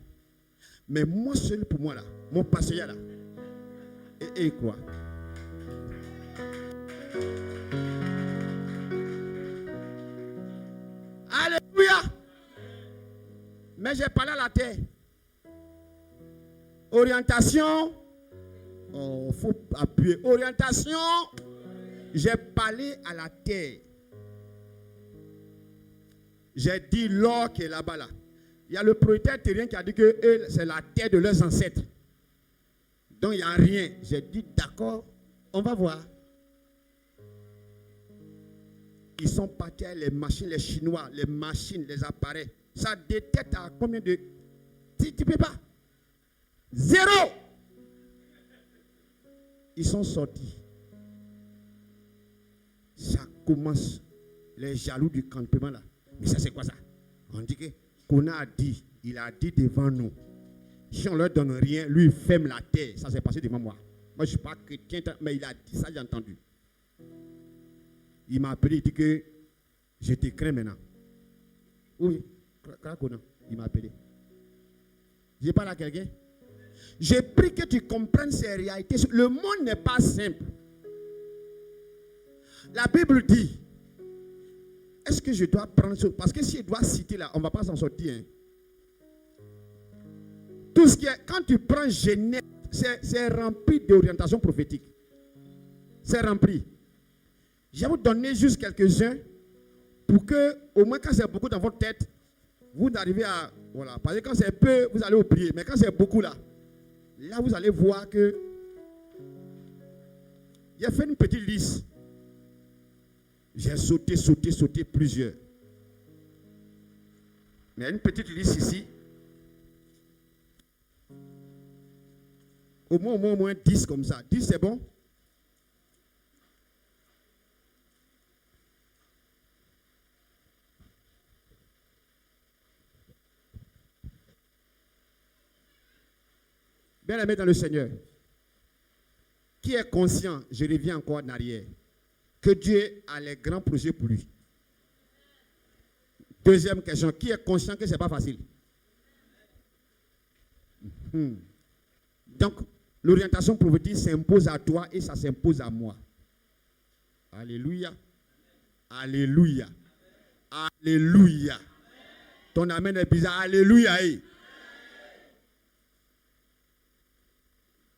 Mais moi seul pour moi là, mon pasteur là, et quoi? Alléluia! Mais j'ai parlé à la terre. Orientation. Oh, il faut appuyer. Orientation. J'ai parlé à la terre. J'ai dit l'or qui est là-bas là. Il y a le propriétaire terrien qui a dit que c'est la terre de leurs ancêtres. Donc il n'y a rien. J'ai dit d'accord, on va voir. Ils sont partis avec les machines, les Chinois, les machines, les appareils. Ça détecte à combien de... Tu ne peux pas. 0. Ils sont sortis. Ça commence. Les jaloux du campement là. Mais ça c'est quoi ça? On dit que Kona a dit, il a dit devant nous. Si on ne leur donne rien, lui il ferme la terre. Ça s'est passé devant moi. Moi je ne suis pas chrétien, mais il a dit ça, j'ai entendu. Il m'a appelé, il dit que je te crains maintenant. Oui, il m'a appelé. Je parle à quelqu'un. J'ai pris que tu comprennes ces réalités. Le monde n'est pas simple. La Bible dit, est-ce que je dois prendre ça? Parce que si je dois citer là, on ne va pas s'en sortir. Hein. Tout ce qui est, quand tu prends Genèse, c'est rempli d'orientation prophétique. C'est rempli. Je vais vous donner juste quelques-uns pour que, au moins quand c'est beaucoup dans votre tête, vous arrivez à... Voilà, parce que quand c'est peu, vous allez oublier. Mais quand c'est beaucoup là, vous allez voir que... J'ai fait une petite liste. J'ai sauté plusieurs. Mais une petite liste ici. Au moins 10 comme ça. 10, c'est bon? Bien aimé dans le Seigneur, qui est conscient, je reviens encore en arrière, que Dieu a les grands projets pour lui? Deuxième question, qui est conscient que ce n'est pas facile? Donc, l'orientation prophétique s'impose à toi et ça s'impose à moi. Alléluia. Alléluia. Alléluia. Ton amen est bizarre. Alléluia.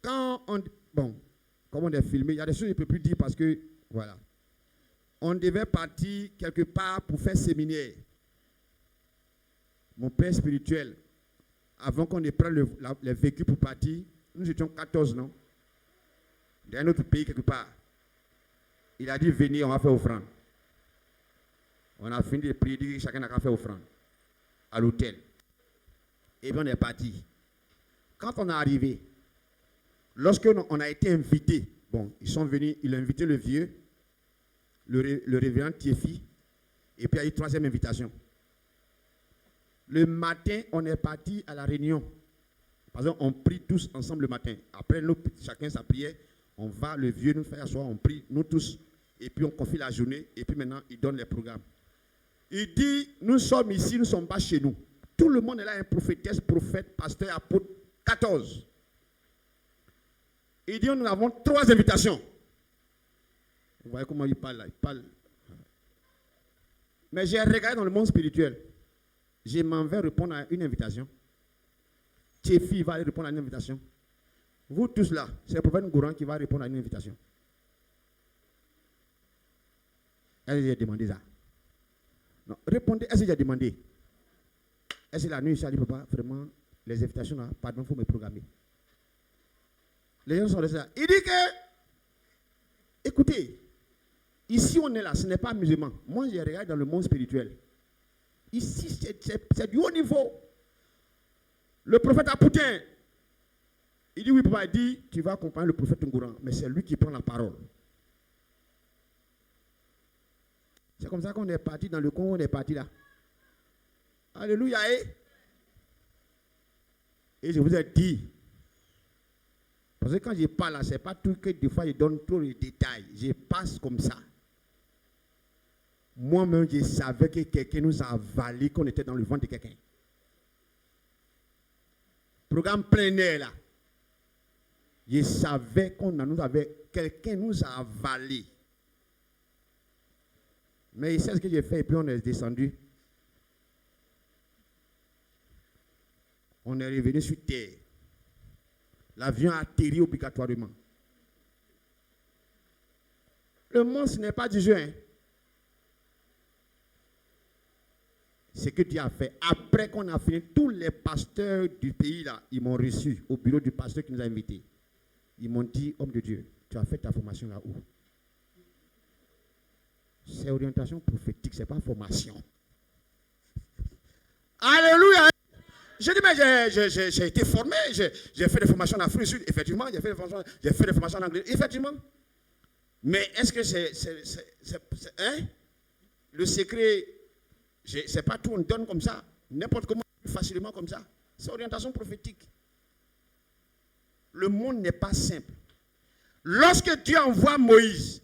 Quand on... Bon, comme on est filmé, il y a des choses que je ne peux plus dire parce que, voilà. On devait partir quelque part pour faire séminaire. Mon père spirituel, avant qu'on ait pris le véhicule pour partir, nous étions 14, non? Dans un autre pays quelque part. Il a dit, venez, on va faire offrande. On a fini de prier, dit, chacun n'a qu'à faire offrande. À l'hôtel. Et puis on est parti. Quand on est arrivé, lorsque on a été invité, bon, ils sont venus, il a invité le vieux, le révérend Tiefi, et puis il y a eu une troisième invitation. Le matin, on est parti à la réunion. Par exemple, on prie tous ensemble le matin. Après, chacun sa prière, on va, le vieux nous fait asseoir, on prie, nous tous, et puis on confie la journée, et puis maintenant, il donne les programmes. Il dit, nous sommes ici, nous ne sommes pas chez nous. Tout le monde est là, un prophétesse, prophète, pasteur, apôtre, 14. Il dit, nous avons 3 invitations. Vous voyez comment il parle là, il parle. Mais j'ai regardé dans le monde spirituel. Je m'en vais répondre à une invitation. Tiefi va répondre à une invitation. Vous tous là, c'est le prophète Ngouran qui va répondre à une invitation. Est-ce que j'ai demandé ça? Non, répondez, est-ce que j'ai demandé? Est-ce que la nuit, je dit, papa, vraiment, les invitations là, pardon, il faut me programmer. Les gens sont restés là. Il dit que, écoutez, ici on est là, ce n'est pas musulman. Moi, je regarde dans le monde spirituel. Ici, c'est du haut niveau. Le prophète Apoutin, il dit, oui, papa, il dit, tu vas accompagner le prophète Ngouran, mais c'est lui qui prend la parole. C'est comme ça qu'on est parti dans le Congo, on est parti là. Alléluia. Et je vous ai dit, parce que quand je parle là, ce n'est pas tout que des fois je donne trop de détails. Je passe comme ça. Moi-même, je savais que quelqu'un nous a avalé, qu'on était dans le ventre de quelqu'un. Programme plein air là. Je savais qu'on nous avait, quelqu'un nous a avalé. Mais il sait ce que j'ai fait et puis on est descendu. On est revenu sur terre. L'avion a atterri obligatoirement. Le monde, ce n'est pas du jeu. Hein. Ce que Dieu a fait. Après qu'on a fini, tous les pasteurs du pays, là, ils m'ont reçu au bureau du pasteur qui nous a invités. Ils m'ont dit, homme de Dieu, tu as fait ta formation là où? C'est orientation prophétique, ce n'est pas formation. Alléluia! Je dis, mais j'ai été formé, j'ai fait des formations en Afrique du Sud, effectivement, j'ai fait des formations en anglais, effectivement. Mais est-ce que c'est hein? Le secret, c'est pas tout, on donne comme ça, n'importe comment, facilement comme ça. C'est orientation prophétique. Le monde n'est pas simple. Lorsque Dieu envoie Moïse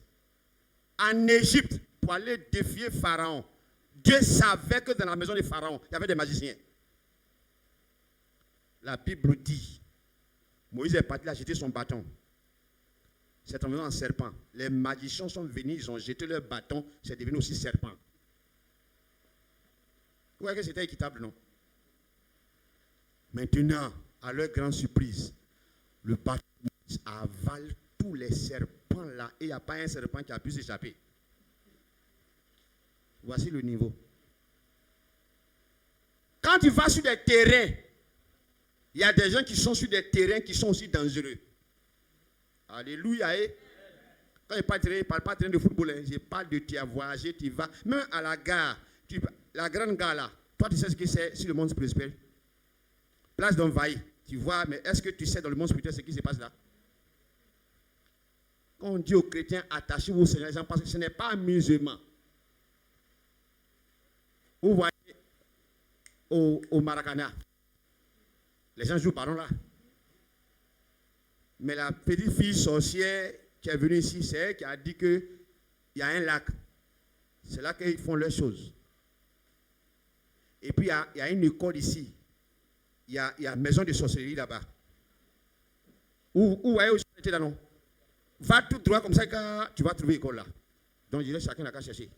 en Égypte pour aller défier Pharaon, Dieu savait que dans la maison de Pharaon, il y avait des magiciens. La Bible dit, Moïse est parti là jeter son bâton. C'est tombé en serpent. Les magiciens sont venus, ils ont jeté leur bâton, c'est devenu aussi serpent. Vous voyez que c'était équitable, non? Maintenant, à leur grande surprise, le bâton avale tous les serpents là et il n'y a pas un serpent qui a pu s'échapper. Voici le niveau. Quand tu vas sur des terrains, il y a des gens qui sont sur des terrains qui sont aussi dangereux. Alléluia. Quand je parle de terrain, je ne parle pas de terrain de football. Je parle de tu as voyagé, tu vas. Même à la gare, la grande gare là, toi tu sais ce que c'est sur le monde spirituel. Place d'Envahi. Tu vois, mais est-ce que tu sais dans le monde spirituel ce qui se passe là? Quand on dit aux chrétiens, attachez-vous au Seigneur, les gens pensent que ce n'est pas un musulman. Vous voyez, au Maracana, les gens jouent pardon là. Mais la petite fille sorcière qui est venue ici, c'est elle qui a dit qu'il y a un lac. C'est là qu'ils font leurs choses. Et puis il y a une école ici. Il y a une maison de sorcellerie là-bas. Où est-ce que tu étais là, non? Va tout droit comme ça, tu vas trouver l'école là. Donc, je laisse chacun la qu'à chercher.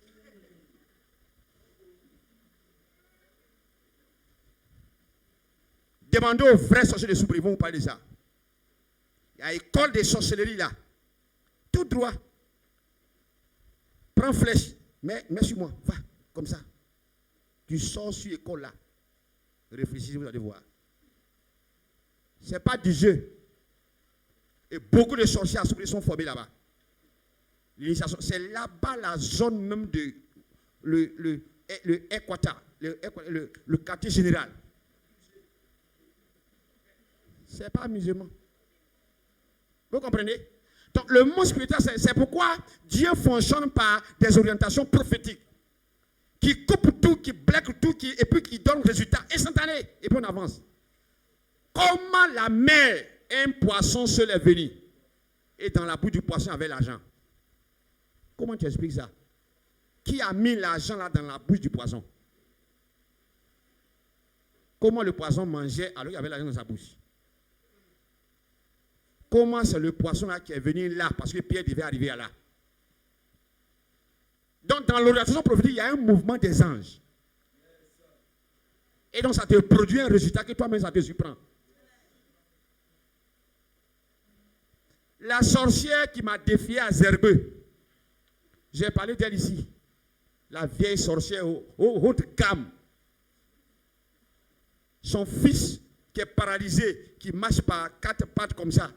Demandez aux vrais sorciers de Soubri, ils vont vous parler de ça. Il y a école de sorcellerie là. Tout droit. Prends flèche. Mais sur moi. Va, comme ça. Tu sors sur l'école là. Réfléchissez, vous allez voir. Ce n'est pas du jeu. Et beaucoup de sorciers à Soubri sont formés là-bas. L'initiation, c'est là-bas la zone même de le Équateur, le quartier général. Ce n'est pas musulman. Vous comprenez? Donc le monde spirituel, c'est pourquoi Dieu fonctionne par des orientations prophétiques qui coupent tout, qui bloquent tout, et puis qui donnent résultat instantané. Et puis on avance. Comment la mer, un poisson seul est venu et dans la bouche du poisson avait l'argent? Comment tu expliques ça? Qui a mis l'argent là dans la bouche du poisson? Comment le poisson mangeait alors qu'il y avait l'argent dans sa bouche? Comment c'est le poisson là qui est venu là parce que Pierre devait arriver à là? Donc dans l'orientation prophétique, il y a un mouvement des anges. Et donc ça te produit un résultat que toi-même ça te surprend. La sorcière qui m'a défié à Zerbeux, j'ai parlé d'elle ici. La vieille sorcière haute gamme. Son fils qui est paralysé, qui marche par 4 pattes comme ça,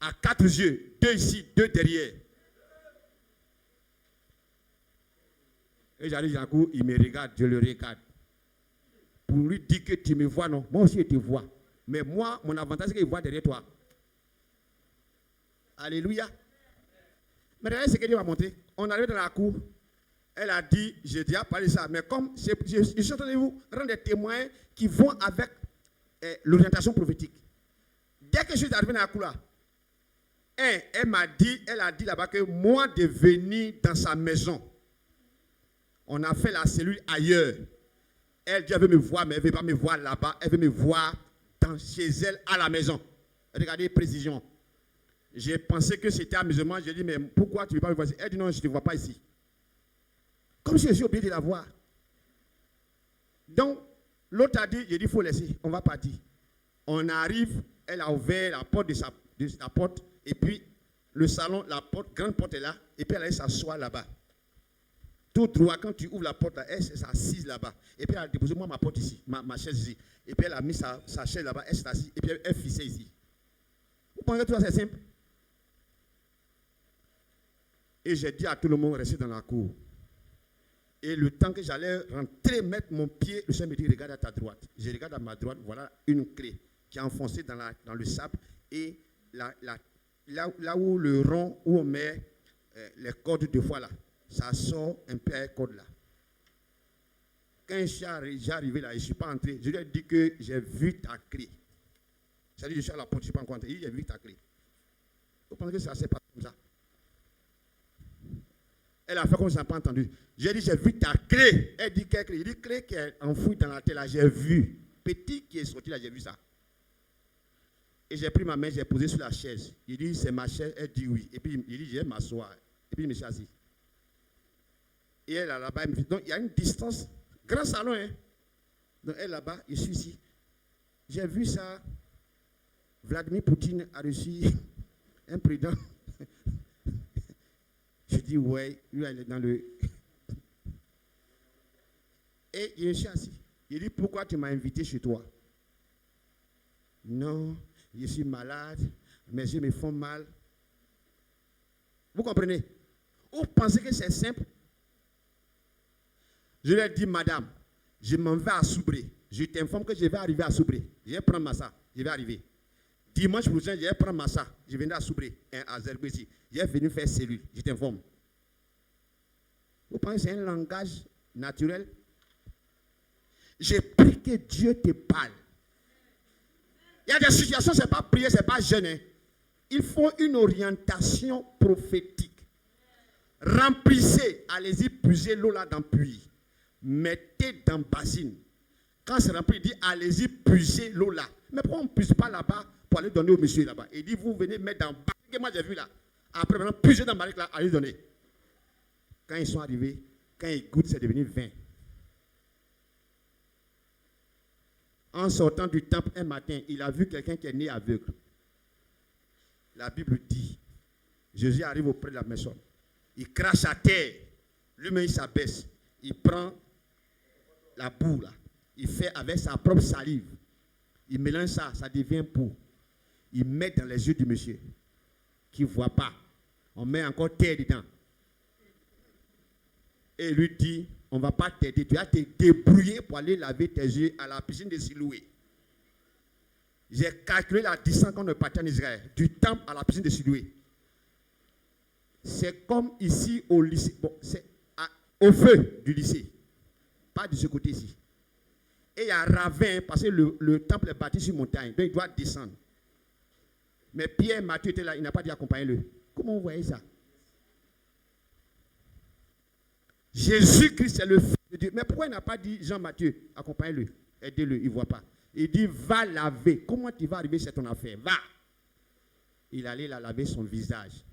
à 4 yeux, 2 ici, 2 derrière. Et j'arrive d'un coup, il me regarde, je le regarde. Pour lui dire que tu me vois, non, moi aussi je te vois. Mais moi, mon avantage c'est qu'il voit derrière toi. Alléluia. Mais regardez ce que Dieu m'a montré. On arrive dans la cour. Elle a dit, j'ai déjà parlé de ça, mais comme je suis en train de vous rendre des témoins qui vont avec l'orientation prophétique. Dès que je suis arrivé dans la cour là, elle a dit là-bas que moi de venir dans sa maison, on a fait la cellule ailleurs. Elle dit, elle veut me voir, mais elle ne veut pas me voir là-bas, elle veut me voir chez elle à la maison. Regardez, précision. J'ai pensé que c'était amusement. J'ai dit, mais pourquoi tu ne veux pas me voir ici? Elle dit, non, je ne te vois pas ici. Comme si je suis obligé de la voir. Donc, l'autre a dit, j'ai dit, il faut laisser, on va partir. On arrive, elle a ouvert la porte de sa porte, et puis le salon, la porte, grande porte est là, et puis elle allait s'asseoir là-bas. Tout droit, quand tu ouvres la porte, elle s'est assise là-bas. Et puis elle a déposé moi ma porte ici, ma chaise ici. Et puis elle a mis sa chaise là-bas, elle s'est assise, et puis elle fissait ici. Vous pensez que tout ça c'est simple? Et j'ai dit à tout le monde, restez dans la cour. Et le temps que j'allais rentrer, mettre mon pied, le Seigneur me dit, regarde à ta droite. Je regarde à ma droite, voilà une clé qui est enfoncée dans le sable. Et là où le rond, où on met les cordes de foi là, ça sort un peu à corde là. Quand je suis arrivé là, je ne suis pas entré, je lui ai dit que j'ai vu ta clé. C'est-à-dire, je suis à la porte, je ne suis pas encore entré. J'ai vu ta clé. Vous pensez que ça s'est passé comme ça? Elle a fait comme si elle n'a pas entendu. J'ai dit, j'ai vu ta clé. Elle dit, quelle clé? Il dit, clé qui est enfouie dans la terre là, j'ai vu. Petit qui est sorti là, j'ai vu ça. Et j'ai pris ma main, j'ai posé sur la chaise. Il dit, c'est ma chaise. Elle dit oui. Et puis il dit, je vais m'asseoir. Et puis je me suis assis. Et elle là-bas, elle me dit, donc il y a une distance. Grand salon, hein. Donc elle là-bas, je suis ici. J'ai vu ça. Vladimir Poutine a reçu un président. Je dis, ouais, lui, il est dans le... Et je suis assis. Il dit, pourquoi tu m'as invité chez toi? Non, je suis malade, mes yeux me font mal. Vous comprenez? Vous pensez que c'est simple? Je lui ai dit, madame, je m'en vais à Soubré. Je t'informe que je vais arriver à Soubré. Je vais prendre ma ça. Je vais arriver. Dimanche prochain, je vais prendre Massa. Je viendrai à Soubré, à Zerbési. Je vais venir faire cellule. Je t'informe. Vous pensez que c'est un langage naturel? J'ai pris que Dieu te parle. Il y a des situations, ce n'est pas prier, ce n'est pas jeûner. Il faut une orientation prophétique. Remplissez, allez-y, puisez l'eau là dans le puits. Mettez dans bassine. Quand c'est rempli, il dit allez-y, puisez l'eau là. Mais pourquoi on ne puise pas là-bas pour aller donner au monsieur là-bas? Il dit vous venez mettre dans le barrique. Moi j'ai vu là. Après maintenant, puisez dans le barrique là, allez donner. Quand ils sont arrivés, quand ils goûtent, c'est devenu vin. En sortant du temple un matin, il a vu quelqu'un qui est né aveugle. La Bible dit, Jésus arrive auprès de la maison. Il crache à terre. Lui-même, il s'abaisse. Il prend la boue là. Il fait avec sa propre salive. Il mélange ça, ça devient poux. Il met dans les yeux du monsieur qui ne voit pas. On met encore terre dedans. Et il lui dit, on ne va pas t'aider. Tu vas te débrouiller pour aller laver tes yeux à la piscine de Siloué. J'ai calculé la distance quand on est parti en Israël, du temple à la piscine de Siloué. C'est comme ici au lycée. Bon, c'est au feu du lycée. Pas de ce côté ici. Et il y a un ravin, parce que le temple est bâti sur montagne, donc il doit descendre. Mais Pierre, Matthieu était là, il n'a pas dit accompagnez-le. Comment vous voyez ça? Jésus-Christ est le Fils de Dieu. Mais pourquoi il n'a pas dit Jean-Matthieu, accompagnez-le, aidez-le, il ne voit pas. Il dit va laver. Comment tu vas arriver, c'est ton affaire. Va. Il allait là laver son visage.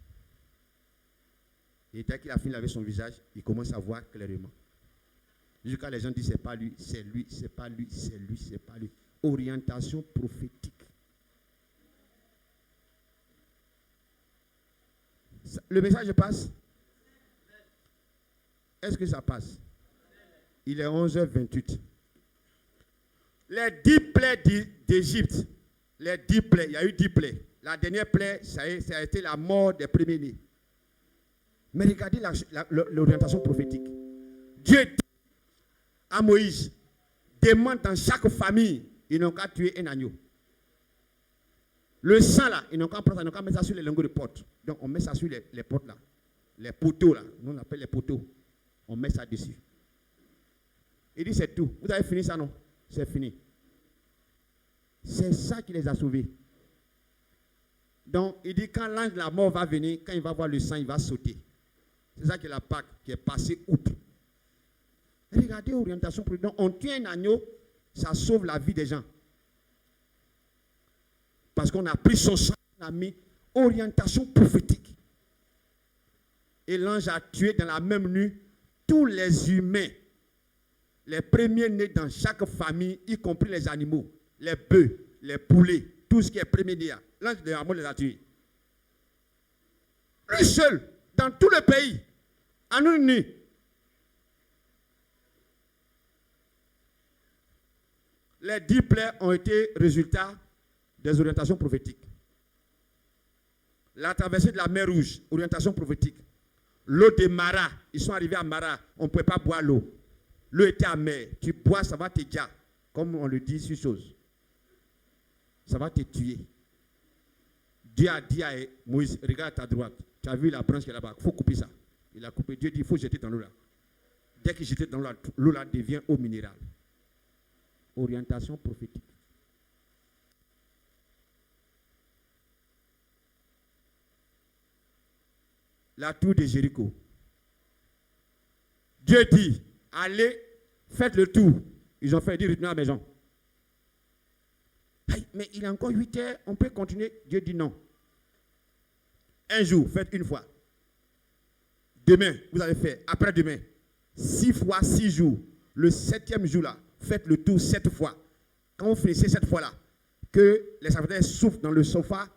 Et dès qu'il a fini de laver son visage, il commence à voir clairement. Jusqu'à les gens disent c'est pas lui, c'est lui, c'est pas lui, c'est lui, c'est pas lui. Orientation prophétique. Le message passe? Est-ce que ça passe? Il est 11h28. Les 10 plaies d'Égypte, les 10 plaies, il y a eu 10 plaies. La dernière plaie, ça a été la mort des premiers-nés. Mais regardez l'orientation prophétique. Dieu dit à Moïse, demande dans chaque famille, ils n'ont qu'à tuer un agneau. Le sang là, ils n'ont qu'à prendre ça, ils n'ont qu'à mettre ça sur les lingots de porte. Donc on met ça sur les portes là. Les poteaux là, nous on appelle les poteaux. On met ça dessus. Il dit c'est tout. Vous avez fini ça non? C'est fini. C'est ça qui les a sauvés. Donc il dit quand l'ange de la mort va venir, quand il va voir le sang, il va sauter. C'est ça qui est la Pâque qui est passée outre. Regardez l'orientation prophétique. Donc on tue un agneau, ça sauve la vie des gens. Parce qu'on a pris son sang, on a mis orientation prophétique. Et l'ange a tué dans la même nuit tous les humains, les premiers-nés dans chaque famille, y compris les animaux, les bœufs, les poulets, tout ce qui est premier-né. L'ange de la mort les a tués. Lui seul, dans tout le pays, en une nuit. Les 10 plaies ont été résultats des orientations prophétiques. La traversée de la mer Rouge, orientation prophétique. L'eau de Mara, ils sont arrivés à Mara, on ne pouvait pas boire l'eau. L'eau était amère, tu bois, ça va te dire, comme on le dit sur chose. Ça va te tuer. Dieu a dit à Moïse, regarde à ta droite, tu as vu la branche qui est là-bas, il faut couper ça. Il a coupé, Dieu dit, il faut jeter dans l'eau là. Dès qu'il jette dans l'eau là, l'eau là devient eau minérale. Orientation prophétique. La tour de Jéricho. Dieu dit, allez, faites le tour. Ils ont fait dire, retournez à la maison. Hey, mais il est encore 8 heures, on peut continuer. Dieu dit non. Un jour, faites une fois. Demain, vous allez faire, après-demain, 6 fois 6 jours. Le 7e jour là, faites le tour 7 fois. Quand vous finissez cette fois-là, que les serviteurs souffrent dans le sofa,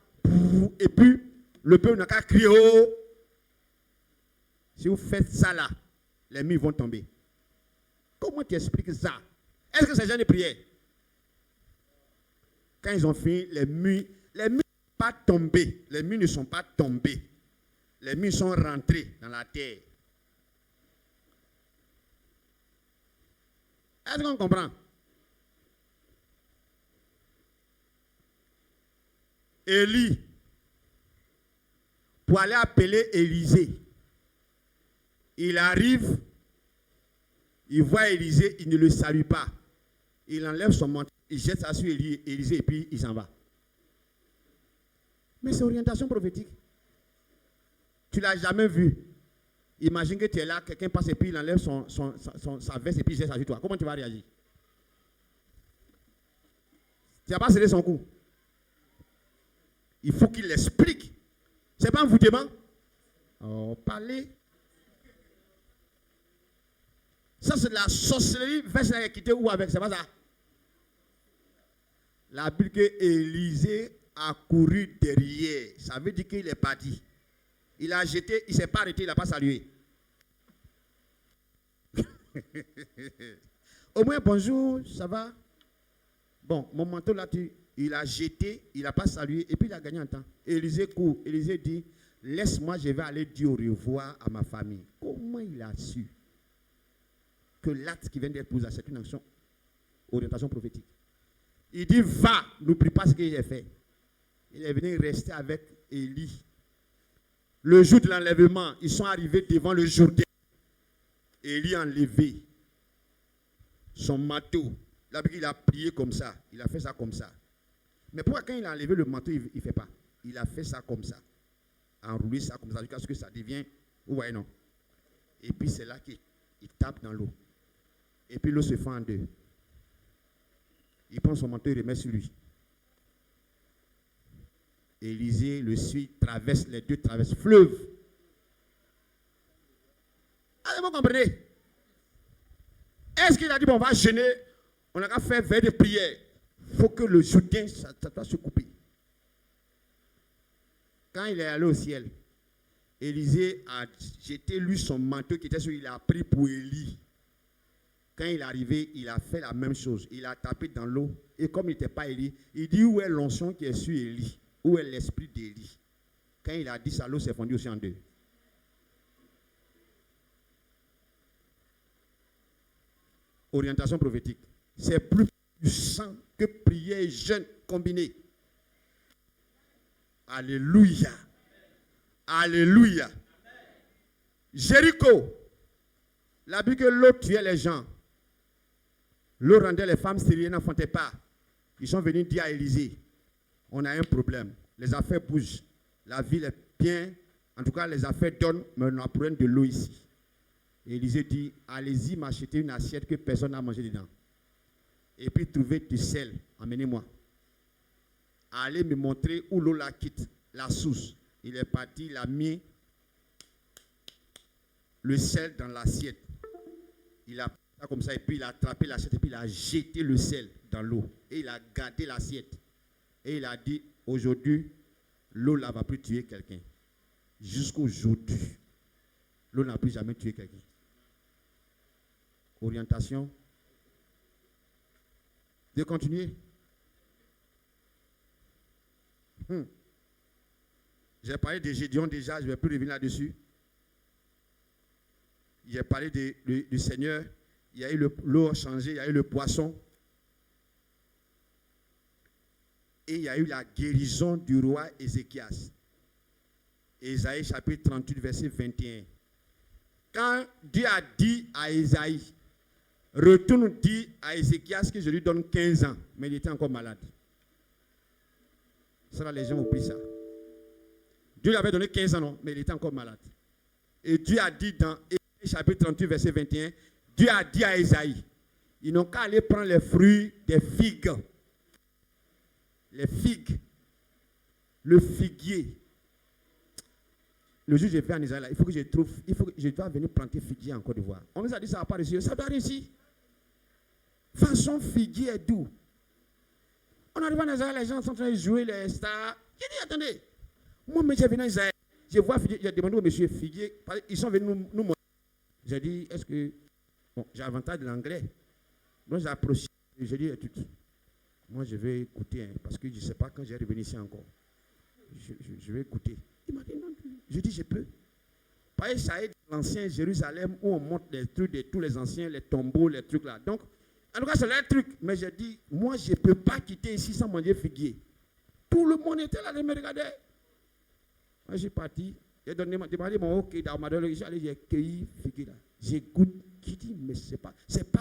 et puis le peuple n'a qu'à crier oh. Si vous faites ça là, les murs vont tomber. Comment tu expliques ça? Est-ce que c'est genre de prière? Quand ils ont fini, les murs ne sont pas tombés. Les murs ne sont pas tombés. Les murs sont rentrés dans la terre. Est-ce qu'on comprend? Élie, pour aller appeler Élisée. Il arrive, il voit Élisée, il ne le salue pas. Il enlève son manteau, il jette ça sur Élisée et puis il s'en va. Mais c'est orientation prophétique. Tu ne l'as jamais vu. Imagine que tu es là, quelqu'un passe et puis il enlève sa veste et puis il jette ça sur toi. Comment tu vas réagir? Tu n'as pas scellé son cou. Il faut qu'il l'explique. Ce n'est pas un voûtement. Oh, parlez. Ça, c'est de la sorcellerie. Verset là, quitté ou avec, c'est pas ça. La Bible que Élisée a couru derrière. Ça veut dire qu'il est parti. Il a jeté, il ne s'est pas arrêté, il n'a pas salué. Au moins, bonjour, ça va? Bon, mon manteau là, il a jeté, il n'a pas salué, et puis il a gagné un temps. Élisée court. Élisée dit, laisse-moi, je vais aller dire au revoir à ma famille. Comment il a su que l'acte qui vient d'être posé, c'est une action, orientation prophétique? Il dit, va, n'oublie pas ce que j'ai fait. Il est venu rester avec Élie. Le jour de l'enlèvement, ils sont arrivés devant le Jourdain. Élie a enlevé son manteau. Là, il a prié comme ça. Il a fait ça comme ça. Mais pourquoi quand il a enlevé le manteau, il ne fait pas? Il a fait ça comme ça. Enroulé ça comme ça, jusqu'à ce que ça devienne... Vous voyez, non? Et puis c'est là qu'il tape dans l'eau. Et puis l'eau se fend en deux. Il prend son manteau et remet sur lui. Élisée le suit, traverse les deux, traverse fleuve. Allez, vous comprenez? Est-ce qu'il a dit, bon, on va jeûner, on a qu'à faire veille de prière. Il faut que le Jourdain, ça doit se couper. Quand il est allé au ciel, Élisée a jeté lui son manteau qui était sur lui, il a pris pour Élie. Quand il est arrivé, il a fait la même chose. Il a tapé dans l'eau. Et comme il n'était pas Élie, il dit, où est l'onction qui est sur Élie? Où est l'esprit d'Élie? Quand il a dit ça, l'eau s'est fondue aussi en deux. Orientation prophétique. C'est plus puissant que prière et jeûne combiné. Alléluia. Alléluia. Jéricho. La Bible que l'eau tuait les gens. L'eau rendait les femmes syriennes n'enfantaient pas. Ils sont venus dire à Élisée, on a un problème. Les affaires bougent. La ville est bien. En tout cas, les affaires donnent, mais on a problème de l'eau ici. Et Élisée dit, allez-y m'acheter une assiette que personne n'a mangé dedans. Et puis trouvez du sel. Emmenez-moi. Allez me montrer où l'eau la quitte, la source. Il est parti, il a mis le sel dans l'assiette. Il a pris ça comme ça et puis il a attrapé l'assiette et puis il a jeté le sel dans l'eau. Et il a gardé l'assiette. Et il a dit, aujourd'hui, l'eau là ne va plus tuer quelqu'un. Jusqu'aujourd'hui, l'eau n'a plus jamais tué quelqu'un. Orientation. De continuer. J'ai parlé de Gédéon déjà, je ne vais plus revenir là-dessus. J'ai parlé du Seigneur. Il y a eu l'eau changée, il y a eu le poisson. Et il y a eu la guérison du roi Ézéchias. Ésaïe chapitre 38, verset 21. Quand Dieu a dit à Ésaïe, retourne dire à Ézéchias que je lui donne 15 ans, mais il était encore malade. Ça là, les gens oublient ça. Dieu lui avait donné 15 ans, non, mais il était encore malade. Et Dieu a dit dans Ésaïe chapitre 38, verset 21, Dieu a dit à Ésaïe, ils n'ont qu'à aller prendre les fruits des figues. Les figues. Le figuier. Le jour où je vais en Israël, il faut que je dois venir planter figuier en Côte d'Ivoire. On nous a dit ça n'a pas réussi. Ça doit réussir. Façon figuier est doux. On arrive en Israël, les gens sont en train de jouer les stars. J'ai dit, attendez. Moi, j'ai venu en Israël. Je vois figuier. J'ai demandé au monsieur figuier. Ils sont venus nous montrer. J'ai dit, est-ce que. Bon, j'ai l'avantage de l'anglais. Donc j'ai approché. J'ai dit, écoute, moi je vais écouter, hein, parce que je ne sais pas quand j'ai revenu ici encore. Je vais écouter. Il m'a dit, non. Je dis, je peux. Pareil, ça est l'ancien Jérusalem où on monte les trucs de tous les anciens, les tombeaux, les trucs là. Donc, en tout cas, c'est leur truc. Mais j'ai dit, moi, je ne peux pas quitter ici sans manger figuier. Tout le monde était là, de me regarder. Moi, j'ai parti. J'ai demandé mon ok dans ma donne. J'ai cueilli figue là. J'ai goûté. Qui dit, mais c'est pas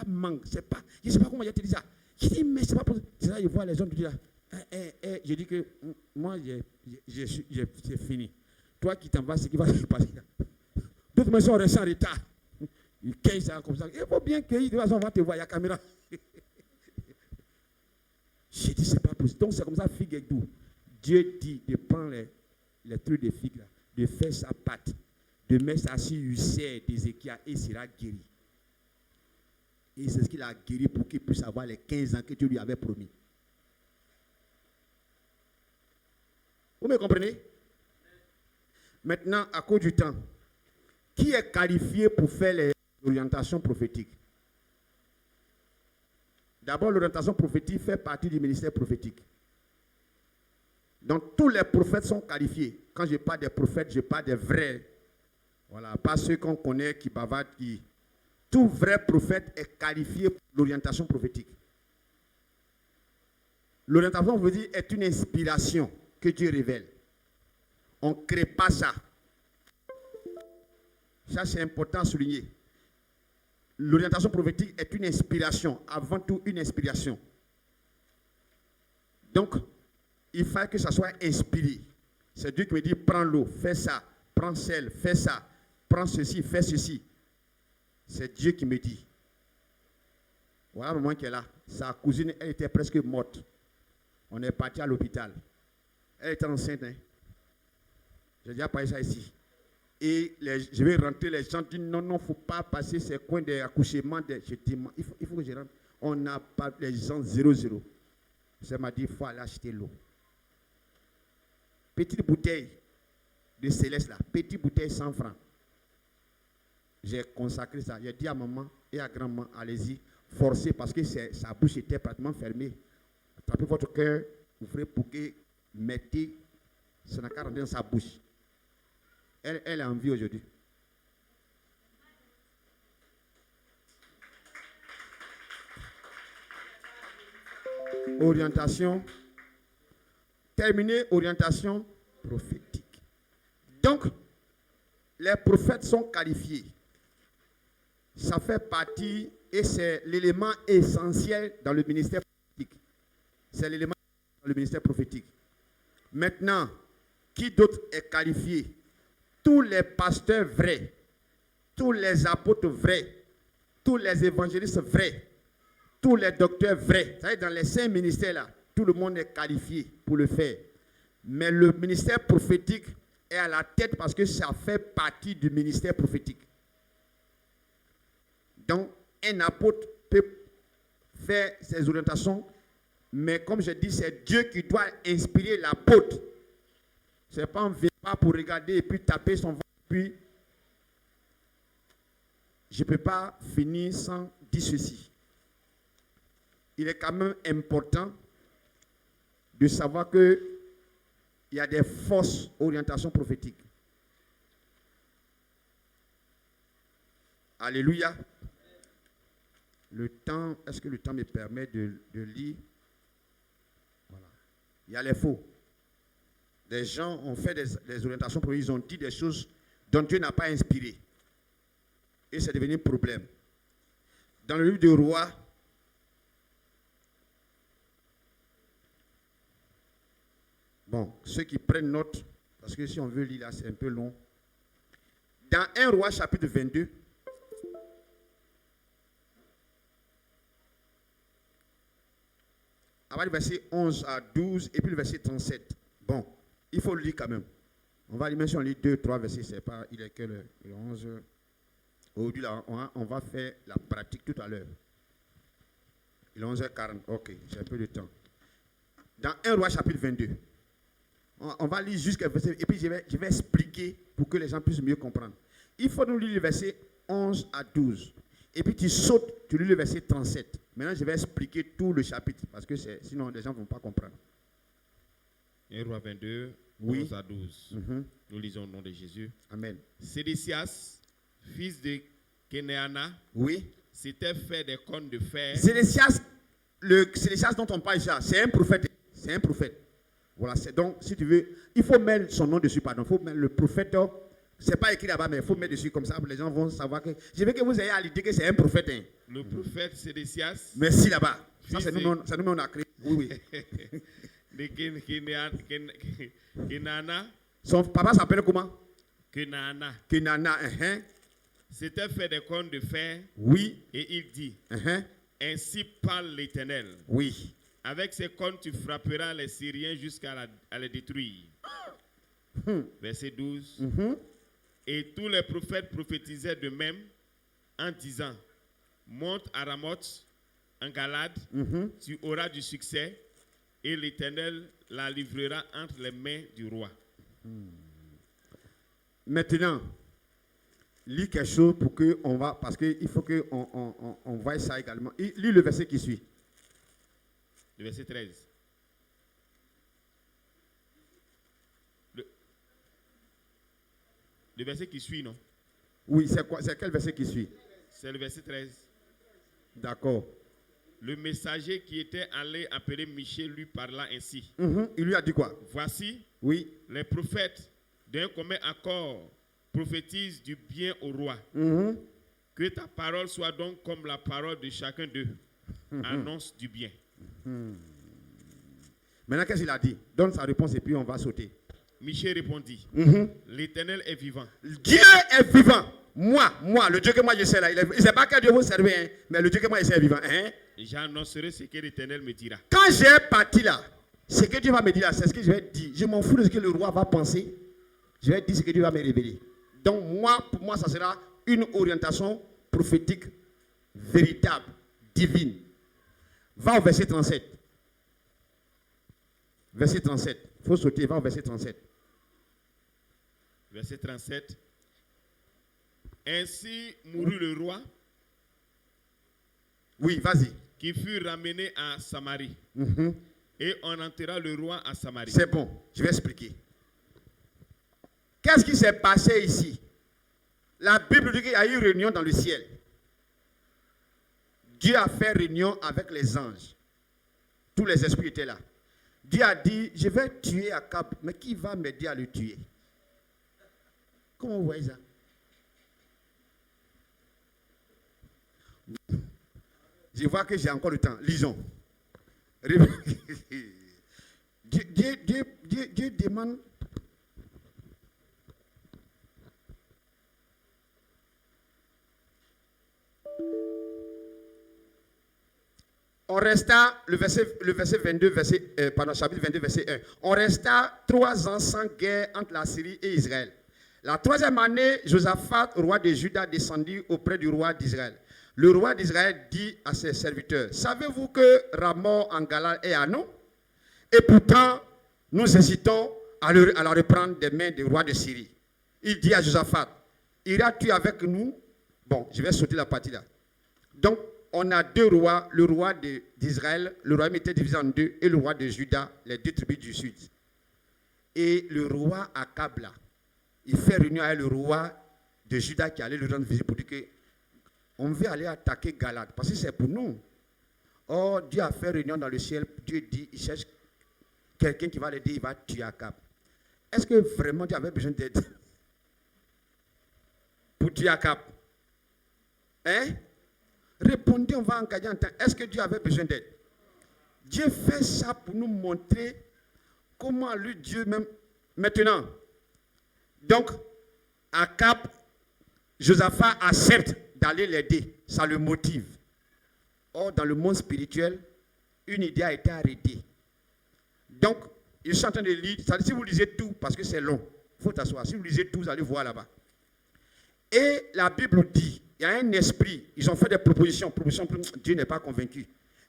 mangue, c'est pas. Je ne sais pas comment j'ai dit ça. Qui dit, mais c'est pas possible. C'est là, je vois les gens qui disent là. Je dis que moi, c'est fini. Toi qui t'en vas, c'est qui va se passer. D'autres maisons restent en retard. Ils cueillent ça comme ça. Il faut bien cueillir. De toute façon, on va te voir, il y a la caméra. J'ai dit, c'est pas possible. Donc, c'est comme ça, figue et tout. Dieu dit de prendre les trucs de figue là, de faire sa pâte, de mettre ça sur l'ulcère d'Ézéchias et il sera guéri. Et c'est ce qu'il a guéri pour qu'il puisse avoir les 15 ans que Dieu lui avait promis. Vous me comprenez? Maintenant, à cause du temps, qui est qualifié pour faire les orientations prophétiques? D'abord, l'orientation prophétique fait partie du ministère prophétique. Donc, tous les prophètes sont qualifiés. Quand je parle des prophètes, je parle des vrais. Voilà, pas ceux qu'on connaît qui bavardent. Tout vrai prophète est qualifié pour l'orientation prophétique. L'orientation prophétique est une inspiration que Dieu révèle. On ne crée pas ça. Ça, c'est important à souligner. L'orientation prophétique est une inspiration, avant tout une inspiration. Donc, il faut que ça soit inspiré. C'est Dieu qui me dit, prends l'eau, fais ça, prends sel, fais ça, prends ceci, fais ceci. C'est Dieu qui me dit. Voilà le moment qu'elle est là. Sa cousine, elle était presque morte. On est parti à l'hôpital. Elle était enceinte. Hein? J'ai déjà parlé ça ici. Et je vais rentrer, les gens disent non, il ne faut pas passer ces coins d'accouchement. Je dis, il faut que je rentre. On n'a pas les gens 0-0. Ça m'a dit, il faut aller acheter l'eau. Petite bouteille de céleste là, petite bouteille 100 francs. J'ai consacré ça. J'ai dit à maman et à grand-maman, allez-y, forcez parce que sa bouche était pratiquement fermée. Attrapez votre cœur, ouvrez pour que mettez, ça n'a qu'à rentrer dans sa bouche. Elle est en vie aujourd'hui. Orientation. Terminé, orientation prophétique. Donc, les prophètes sont qualifiés. Ça fait partie et c'est l'élément essentiel dans le ministère prophétique. C'est l'élément dans le ministère prophétique. Maintenant, qui d'autre est qualifié? Tous les pasteurs vrais, tous les apôtres vrais, tous les évangélistes vrais, tous les docteurs vrais. Vous savez, dans les 5 ministères là, tout le monde est qualifié pour le faire. Mais le ministère prophétique est à la tête parce que ça fait partie du ministère prophétique. Donc, un apôtre peut faire ses orientations, mais comme je dis, c'est Dieu qui doit inspirer l'apôtre. Ce n'est pas un pas pour regarder et puis taper son ventre, puis je ne peux pas finir sans dire ceci. Il est quand même important de savoir qu'il y a des fausses orientations prophétiques. Alléluia. Le temps, est-ce que le temps me permet de lire? Voilà. Il y a les faux. Des gens ont fait des orientations prophétiques, ils ont dit des choses dont Dieu n'a pas inspiré. Et c'est devenu un problème. Dans le livre des Rois, bon, ceux qui prennent note, parce que si on veut lire là, c'est un peu long. Dans 1 Roi chapitre 22, avant le verset 11 à 12 et puis le verset 37. Bon, il faut le lire quand même. On va lire, même si on lit 2, 3 versets, c'est pas, il est que le 11. Aujourd'hui, on va faire la pratique tout à l'heure. Il est 11h40, ok, j'ai un peu de temps. Dans 1 Roi chapitre 22, on va lire jusqu'à verset, et puis je vais expliquer pour que les gens puissent mieux comprendre. Il faut nous lire le verset 11 à 12. Et puis tu sautes, tu lis le verset 37. Maintenant, je vais expliquer tout le chapitre, parce que sinon les gens ne vont pas comprendre. 1 Roi 22, oui. 11 à 12. Nous lisons au nom de Jésus. Amen. Sédécias, fils de Kenéana, oui, s'était fait des cornes de fer. Sédécias, le Sédécias dont on parle déjà, c'est un prophète. C'est un prophète. Voilà, donc, si tu veux, il faut mettre son nom dessus, pardon. Il faut mettre le prophète. C'est pas écrit là-bas, mais il faut mettre dessus comme ça, les gens vont savoir que. Je veux que vous ayez à l'idée que c'est un prophète. Hein. Le prophète Sédécias. Merci là-bas. Ça, Fils c'est nous, on a créé. Oui, oui. de Kenana. Son papa s'appelle comment? Kenana. Kenana. S'était fait des cornes de fer. Oui. Et il dit, ainsi parle l'Éternel. Oui. Avec ces cornes, tu frapperas les Syriens jusqu'à les détruire. Verset 12. Et tous les prophètes prophétisaient de même en disant, monte à Ramoth, en Galade, tu auras du succès, et l'Éternel la livrera entre les mains du roi. Maintenant, lis quelque chose pour que on va, parce qu'il faut qu'on voie ça également. Lis le verset qui suit. Le verset 13. Le verset qui suit, non? Oui, c'est quoi? C'est quel verset qui suit? C'est le verset 13. D'accord. Le messager qui était allé appeler Michée lui parla ainsi. Il lui a dit quoi? Voici, oui, les prophètes d'un commun accord prophétisent du bien au roi. Que ta parole soit donc comme la parole de chacun d'eux. Annonce du bien. Maintenant, qu'est-ce qu'il a dit? Donne sa réponse et puis on va sauter. Michée répondit, l'Éternel est vivant. Dieu est vivant. Moi, le Dieu que moi je sais là, il n'est pas que Dieu vous serve, hein, mais le Dieu que moi je sais est vivant. Hein? J'annoncerai ce que l'Éternel me dira. Quand j'ai parti là, ce que Dieu va me dire là, c'est ce que je vais dire. Je m'en fous de ce que le roi va penser. Je vais dire ce que Dieu va me révéler. Donc moi, pour moi, ça sera une orientation prophétique véritable, divine. Va au verset 37. Verset 37. Il faut sauter, va au verset 37. Verset 37. Ainsi mourut le roi. Oui, vas-y. Qui fut ramené à Samarie. Et on enterra le roi à Samarie. C'est bon, je vais expliquer. Qu'est-ce qui s'est passé ici? La Bible dit qu'il y a eu une réunion dans le ciel. Dieu a fait réunion avec les anges. Tous les esprits étaient là. Dieu a dit, je vais tuer Akab, mais qui va m'aider à le tuer? Comment vous voyez ça? Je vois que j'ai encore le temps. Lisons. Dieu demande. On resta, le verset 22, chapitre 22, verset 1. On resta 3 ans sans guerre entre la Syrie et Israël. La 3e année, Josaphat, roi de Juda, descendit auprès du roi d'Israël. Le roi d'Israël dit à ses serviteurs, savez-vous que Ramoth en Galade est à nous? Et pourtant, nous hésitons à la reprendre des mains du roi de Syrie. Il dit à Josaphat, iras-tu avec nous? Bon, je vais sauter la partie là. Donc, on a 2 rois, le roi d'Israël, le royaume était divisé en 2, et le roi de Juda, les 2 tribus du sud. Et le roi Akab là, il fait réunion avec le roi de Juda qui allait lui rendre visite pour dire que on veut aller attaquer Galade, parce que c'est pour nous. Or, Dieu a fait réunion dans le ciel, Dieu dit, il cherche quelqu'un qui va l'aider, il va tuer Akab. Est-ce que vraiment Dieu avait besoin d'aide pour tuer Akab? Hein? Répondez, on va engager en temps. Est-ce que Dieu avait besoin d'aide? Dieu fait ça pour nous montrer comment lui, Dieu même. Maintenant, donc, Akab, Josaphat accepte d'aller l'aider. Ça le motive. Or, dans le monde spirituel, une idée a été arrêtée. Donc, je suis en train de lire. Si vous lisez tout, parce que c'est long, il faut t'asseoir. Si vous lisez tout, vous allez voir là-bas. Et la Bible dit, il y a un esprit, ils ont fait des propositions, Dieu n'est pas convaincu.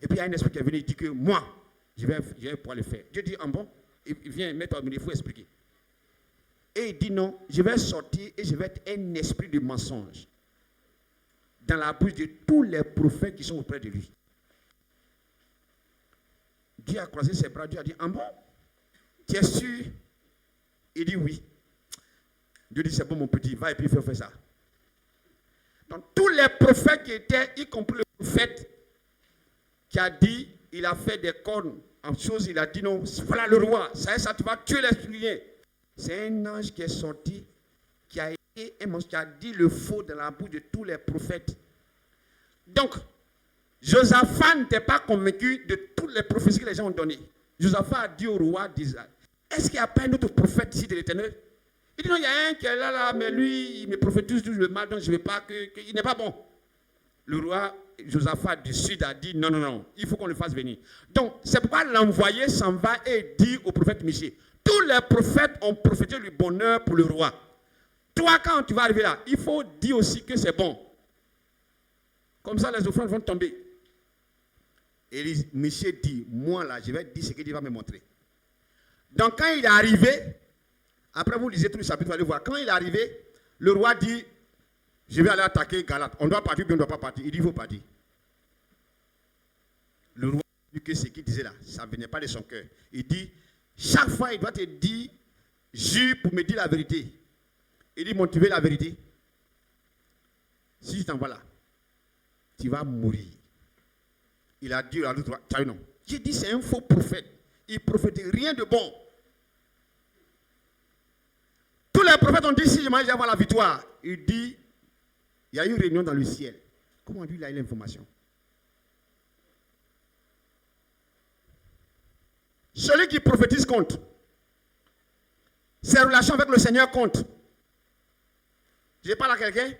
Et puis il y a un esprit qui est venu et dit que moi, je vais pouvoir le faire. Dieu dit, en bon, il vient mettre au milieu, il faut expliquer. Et il dit non, je vais sortir et je vais être un esprit de mensonge dans la bouche de tous les prophètes qui sont auprès de lui. Dieu a croisé ses bras, Dieu a dit, en bon, tu es sûr? Il dit oui. Dieu dit, c'est bon mon petit, va et puis fais ça. Donc tous les prophètes qui étaient, y compris le prophète qui a dit, il a fait des cornes en chose, il a dit non, voilà le roi, ça tu vas tuer l'Esprit. C'est un ange qui est sorti, qui a été un monstre, qui a dit le faux dans la bouche de tous les prophètes. Donc, Josaphat n'était pas convaincu de toutes les prophéties que les gens ont données. Josaphat a dit au roi d'Israël, est-ce qu'il n'y a pas un autre prophète ici de l'Éternel? Il dit non, il y a un qui est là, mais lui, il me prophétise tout le mal, donc je ne veux pas qu'il n'est pas bon. Le roi Josaphat du Sud a dit non, il faut qu'on le fasse venir. Donc, c'est pourquoi l'envoyé s'en va et dit au prophète Michée, tous les prophètes ont prophétisé le bonheur pour le roi. Toi, quand tu vas arriver là, il faut dire aussi que c'est bon. Comme ça, les offrandes vont tomber. Et Michée dit, moi là, je vais dire ce qu'il va me montrer. Donc, quand il est arrivé, après vous lisez tout le chapitre, vous allez voir, quand il est arrivé, le roi dit, je vais aller attaquer Galate. On doit partir, bien on ne doit pas partir. Il dit, il faut partir. Le roi a vu que ce qu'il disait là, ça ne venait pas de son cœur. Il dit, chaque fois, il doit te dire, jure pour me dire la vérité. Il dit, tu veux la vérité? Si je t'envoie là, tu vas mourir. Il a dit à l'autre, tu as vu non? J'ai dit, c'est un faux prophète. Il ne prophétise rien de bon. Tous les prophètes ont dit, si je mange, j'avais la victoire. Il dit, il y a eu une réunion dans le ciel. Comment lui, il a eu l'information? Celui qui prophétise compte. Ses relations avec le Seigneur comptent. Je parle à quelqu'un?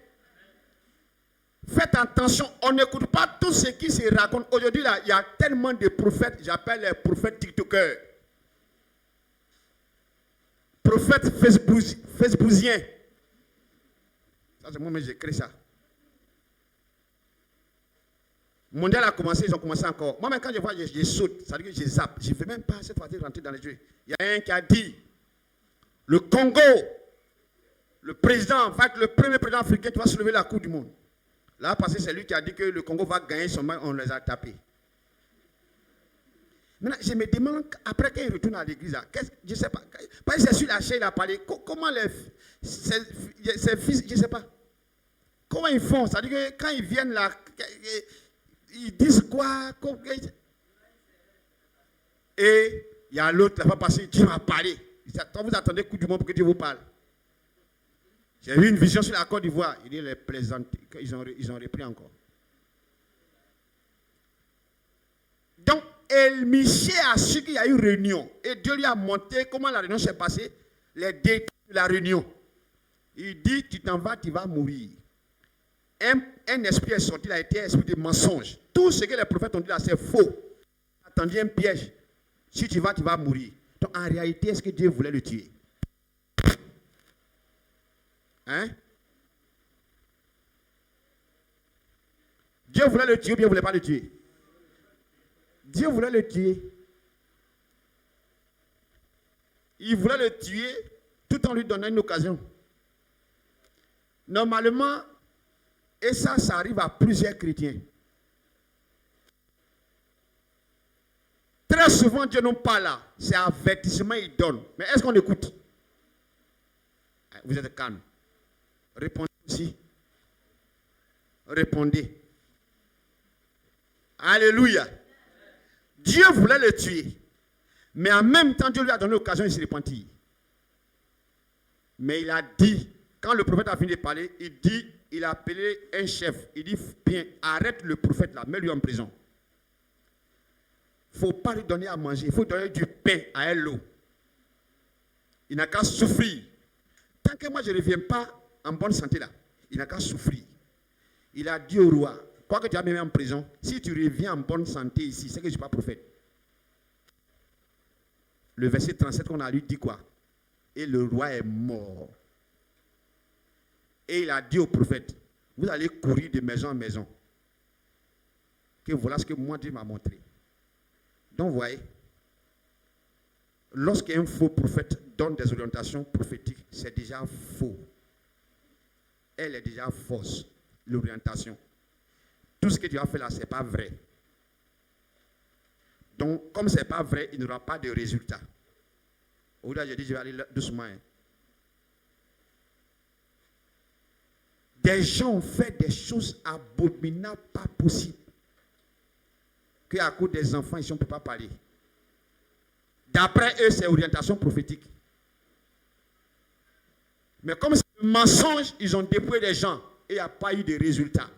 Faites attention, on n'écoute pas tout ce qui se raconte. Aujourd'hui, là, il y a tellement de prophètes, j'appelle les prophètes tiktokers. Prophètes facebookiens. Ça, c'est moi, mais j'ai créé ça. Mondial a commencé, ils ont commencé encore. Moi, même quand je vois, je saute, ça veut dire que je zappe. Je ne fais même pas cette fois-ci rentrer dans les jeux. Il y a un qui a dit, le Congo, le président, en fait, le premier président africain qui va soulever la Coupe du Monde. Là, parce que c'est lui qui a dit que le Congo va gagner son match, on les a tapés. Maintenant, je me demande, après quand il retourne à l'église, je ne sais pas, parce que c'est sur la chaîne, il a parlé, comment ses fils, je ne sais pas, comment ils font? C'est-à-dire que quand ils viennent là, ils disent quoi? Et il y a l'autre qui va passer, Dieu m'a parlé. Quand vous attendez coup du monde pour que Dieu vous parle. J'ai eu une vision sur la Côte d'Ivoire. Il dit les plaisanteries, ils ont repris encore. Donc, Michée a su qu'il y a eu réunion. Et Dieu lui a montré comment la réunion s'est passée, les détails de la réunion. Il dit, tu t'en vas, tu vas mourir. Un esprit est sorti, il a été un esprit de mensonge. Tout ce que les prophètes ont dit là, c'est faux. Attendez un piège. Si tu vas mourir. Donc, en réalité, est-ce que Dieu voulait le tuer? Hein? Dieu voulait le tuer ou bien il ne voulait pas le tuer? Dieu voulait le tuer. Il voulait le tuer tout en lui donnant une occasion. Normalement, et ça arrive à plusieurs chrétiens. Très souvent, Dieu non pas là. C'est avertissement qu'il donne. Mais est-ce qu'on écoute? Vous êtes calme. Répondez aussi. Répondez. Alléluia. Dieu voulait le tuer. Mais en même temps, Dieu lui a donné l'occasion de se repentir. Mais il a dit, quand le prophète a fini de parler, il a appelé un chef. Il dit, bien, arrête le prophète là, mets-lui en prison. Il ne faut pas lui donner à manger, il faut lui donner du pain à elle l'eau. Il n'a qu'à souffrir. Tant que moi je ne reviens pas en bonne santé là, il n'a qu'à souffrir. Il a dit au roi, quoi que tu as mis en prison, si tu reviens en bonne santé ici, c'est que je ne suis pas prophète. Le verset 37 qu'on a lu dit quoi? Et le roi est mort. Et il a dit au prophète, vous allez courir de maison en maison. Que voilà ce que moi Dieu m'a montré. Donc vous voyez, lorsqu'un faux prophète donne des orientations prophétiques, c'est déjà faux. Elle est déjà fausse, l'orientation. Tout ce que tu as fait là, ce n'est pas vrai. Donc, comme ce n'est pas vrai, il n'y aura pas de résultat. Aujourd'hui, j'ai dit, je vais aller doucement. Des gens ont fait des choses abominables, pas possibles. Qu'à cause des enfants, ici, on ne peut pas parler. D'après eux, c'est orientation prophétique. Mais comme c'est un mensonge, ils ont dépouillé des gens et il n'y a pas eu de résultat.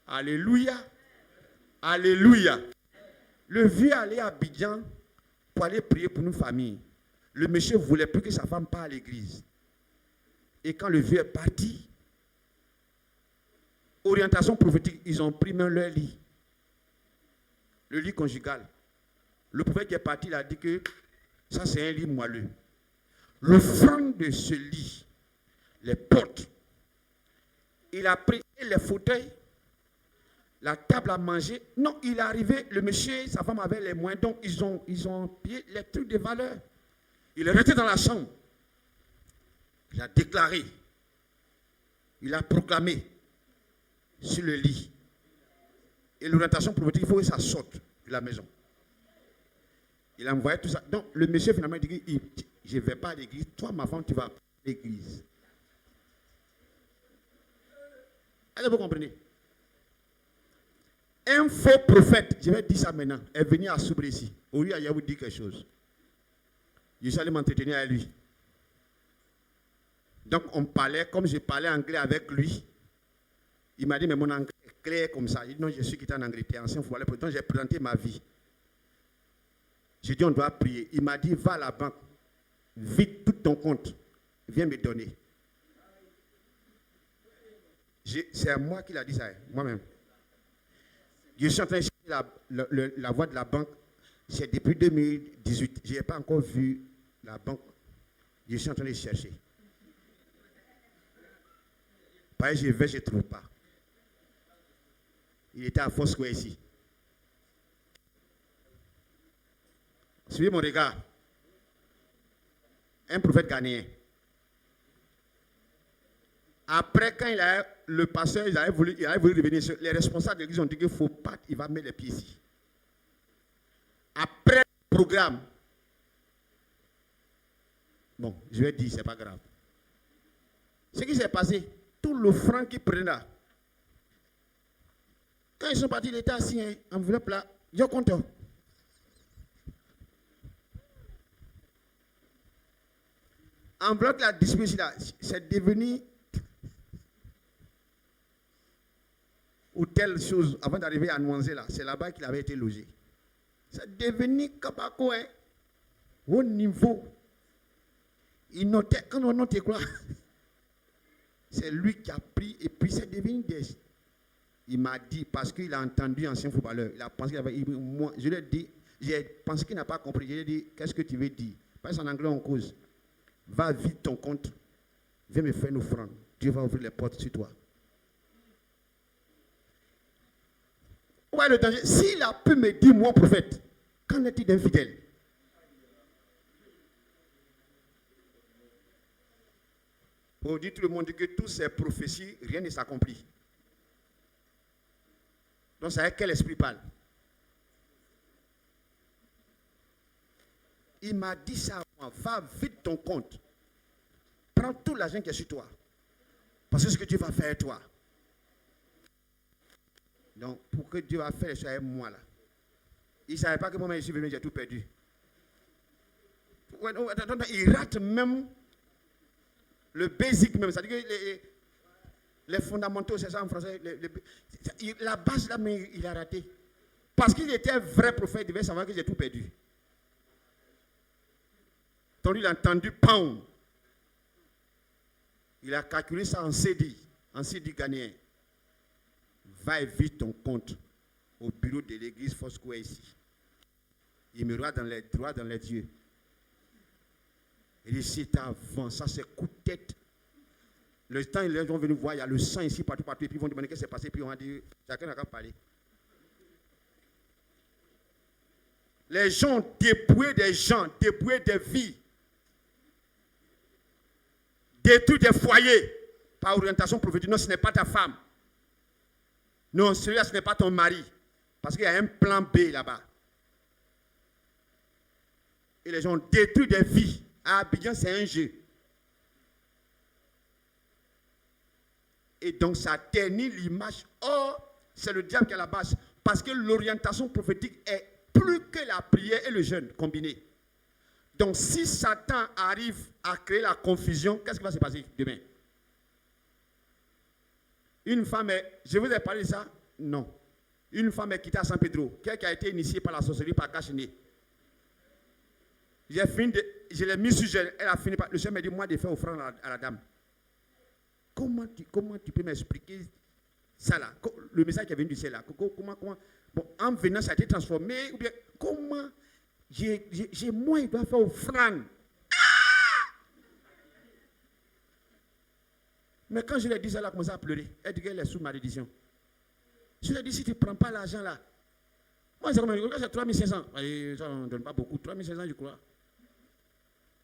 Alléluia. Alléluia. Le vieux allait à Abidjan pour aller prier pour une famille. Le monsieur ne voulait plus que sa femme parte à l'église. Et quand le vieux est parti, orientation prophétique, ils ont pris même leur lit. Le lit conjugal. Le prophète qui est parti, il a dit que ça c'est un lit moelleux. Le front de ce lit, les portes, il a pris les fauteuils, la table à manger. Non, il est arrivé, le monsieur, sa femme avait les moyens, donc ils ont payé les trucs de valeur. Il est resté dans la chambre. Il a déclaré, il a proclamé sur le lit. Et l'orientation prophétique, il faut que ça sorte de la maison. Il a envoyé tout ça. Donc, le monsieur finalement dit, je ne vais pas à l'église. Toi, ma femme, tu vas à l'église. Est-ce que vous comprenez? Un faux prophète, je vais dire ça maintenant, est venu à Soubré ici. Au lieu, il va vous dire quelque chose. Je suis allé m'entretenir avec lui. Donc, on parlait, comme je parlais anglais avec lui, il m'a dit, mais mon anglais est clair comme ça. Il dit, non, je suis quitté en Angleterre, ancien footballeur. Pourtant, j'ai présenté ma vie. J'ai dit, on doit prier. Il m'a dit, va à la banque, vide tout ton compte, viens me donner. C'est à moi qu'il a dit ça, moi-même. Je suis en train de chercher la voie de la banque. C'est depuis 2018. Je n'ai pas encore vu la banque. Je suis en train de chercher. Pareil, je vais, je ne trouve pas. Il était à Foursquare ici. Suivez mon regard. Un prophète ghanéen. Après, quand le pasteur, il avait voulu revenir, les responsables de l'église ont dit qu'il ne faut pas, il va mettre les pieds ici. Après le programme, bon, je vais dire, ce n'est pas grave. Ce qui s'est passé, tout le franc qu'il prenait, quand ils sont partis, il était assis, enveloppe là, je compte. Enveloppe la distribution là, c'est devenu ou telle chose, avant d'arriver à Nouanzé là, c'est là-bas qu'il avait été logé. C'est devenu Kabako, hein, au niveau. Il notait, quand on notait quoi, c'est lui qui a pris, et puis c'est devenu des... Il m'a dit, parce qu'il a entendu ancien footballeur, il a pensé qu'il avait... Moi, je lui ai dit, j'ai pensé qu'il n'a pas compris. Je lui ai dit, qu'est-ce que tu veux dire? Parce qu'en anglais, on cause. Va vite ton compte, viens me faire une offrande. Dieu va ouvrir les portes sur toi. Ouais, le danger. S'il a pu me dire, moi, prophète, qu'en est-il d'un fidèle? Pour dire tout le monde que toutes ces prophéties, rien ne s'accomplit. Donc, ça veut dire quel esprit parle? Il m'a dit ça à moi, va vite ton compte. Prends tout l'argent qui est sur toi. Parce que ce que Dieu va faire toi. Donc, pour que Dieu va faire les choses avec moi là. Il ne savait pas que moi-même je suis venu, j'ai tout perdu. Il rate même le basic même. C'est-à-dire que les fondamentaux, c'est ça en français. La base là, mais il a raté. Parce qu'il était un vrai prophète, il devait savoir que j'ai tout perdu. Donc il a entendu pound. Il a calculé ça en CD ghanéen. Va et vite ton compte au bureau de l'église Foursquare ici. Il me regarde droit dans les yeux. Il dit, c'est avant, ça c'est coup de tête. Le temps, ils vont venir voir, il y a le sang ici, partout, et puis ils vont demander qu'est-ce qui s'est passé, puis on va dire, chacun n'a qu'à parler. Les gens dépouillent des gens, dépouillent des vies, détruisent des foyers par orientation prophétique. Non, ce n'est pas ta femme. Non, celui-là, ce n'est pas ton mari. Parce qu'il y a un plan B là-bas. Et les gens détruisent des vies. À Abidjan, c'est un jeu. Et donc, ça ternit l'image. Or, c'est le diable qui est à la base. Parce que l'orientation prophétique est plus que la prière et le jeûne combinés. Donc, si Satan arrive à créer la confusion, qu'est-ce qui va se passer demain? Une femme, je vous ai parlé de ça? Non. Une femme est quittée à San Pedro, qui a été initiée par la sorcellerie, par Cachiné. Je l'ai mis sur jeûne, elle a fini par. Le Seigneur m'a dit, moi, de faire offrande à la dame. Comment tu peux m'expliquer ça là? Le message qui est venu du ciel là. Comment bon, en venant, ça a été transformé. Ou bien, comment moi, il doit faire offrande. Mais quand je lui ai dit ça, elle a commencé à pleurer. Elle dit qu'elle est sous malédiction. Je lui ai dit, si tu ne prends pas l'argent là, moi, c'est 3500. Ça ne donne pas beaucoup. 3500, je crois.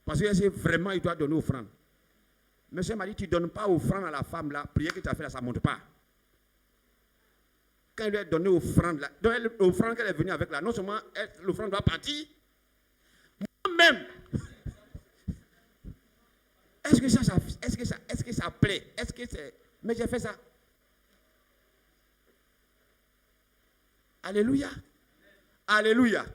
Parce que c'est vraiment, il doit donner offrande. Monsieur m'a dit, tu ne donnes pas offrande à la femme là, prière que tu as fait là, ça ne monte pas. Quand elle lui a donné offrande là, donc l'offrande qu'elle est venue avec là, non seulement l'offrande doit partir, moi-même, est-ce que ça plaît? Est-ce que c'est. Mais j'ai fait ça. Alléluia. Alléluia.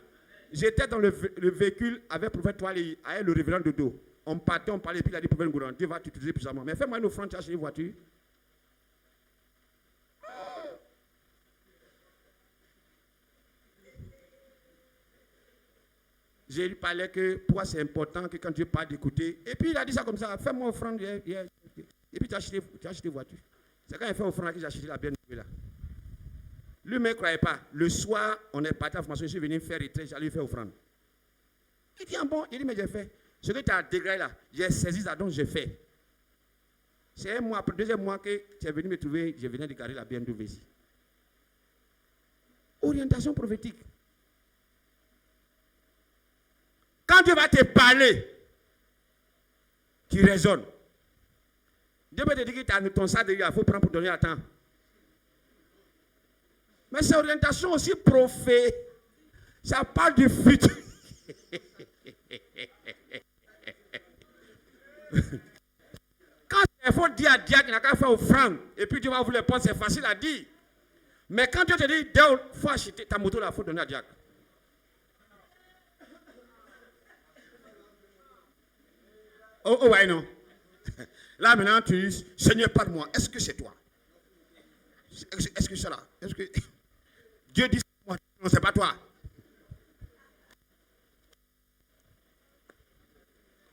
J'étais dans le véhicule avec le prophète Toali, avec le révérend de dos. On partait, on parlait, puis il a dit, prophète Gourand, Dieu va t'utiliser puissamment. Mais fais-moi une offrande, tu as acheté une voiture. J'ai parlé que pour moi c'est important que quand Dieu parle d'écouter. Et puis il a dit ça comme ça, fais-moi offrande. Et puis tu as acheté une voiture. C'est quand il fait offrande que j'ai acheté la BMW là. Lui ne me croyait pas. Le soir, on est parti en formation, je suis venu faire retrait, j'allais lui faire offrande. Il dit, ah bon, il dit, mais j'ai fait. Ce que tu as dégradé là, j'ai saisi ça, donc j'ai fait. C'est un mois, après, deuxième mois que tu es venu me trouver, je venais de garer la BMW ici. Orientation prophétique. Quand Dieu va te parler, tu raisonnes. Dieu peut te dire que ton sac de il faut prendre pour donner à temps. Mais c'est orientation aussi prophétique. Ça parle du futur. Quand il faut dire à diacre, il n'a qu'à faire offrande. Et puis Dieu va vous le prendre, c'est facile à dire. Mais quand Dieu te dit, il faut acheter ta moto, il faut donner à diacre. Oh, ouais, non. Là, maintenant, tu dis, Seigneur, parle-moi. Est-ce que c'est toi? Est-ce que c'est là? Est-ce que Dieu dit, non, c'est pas toi.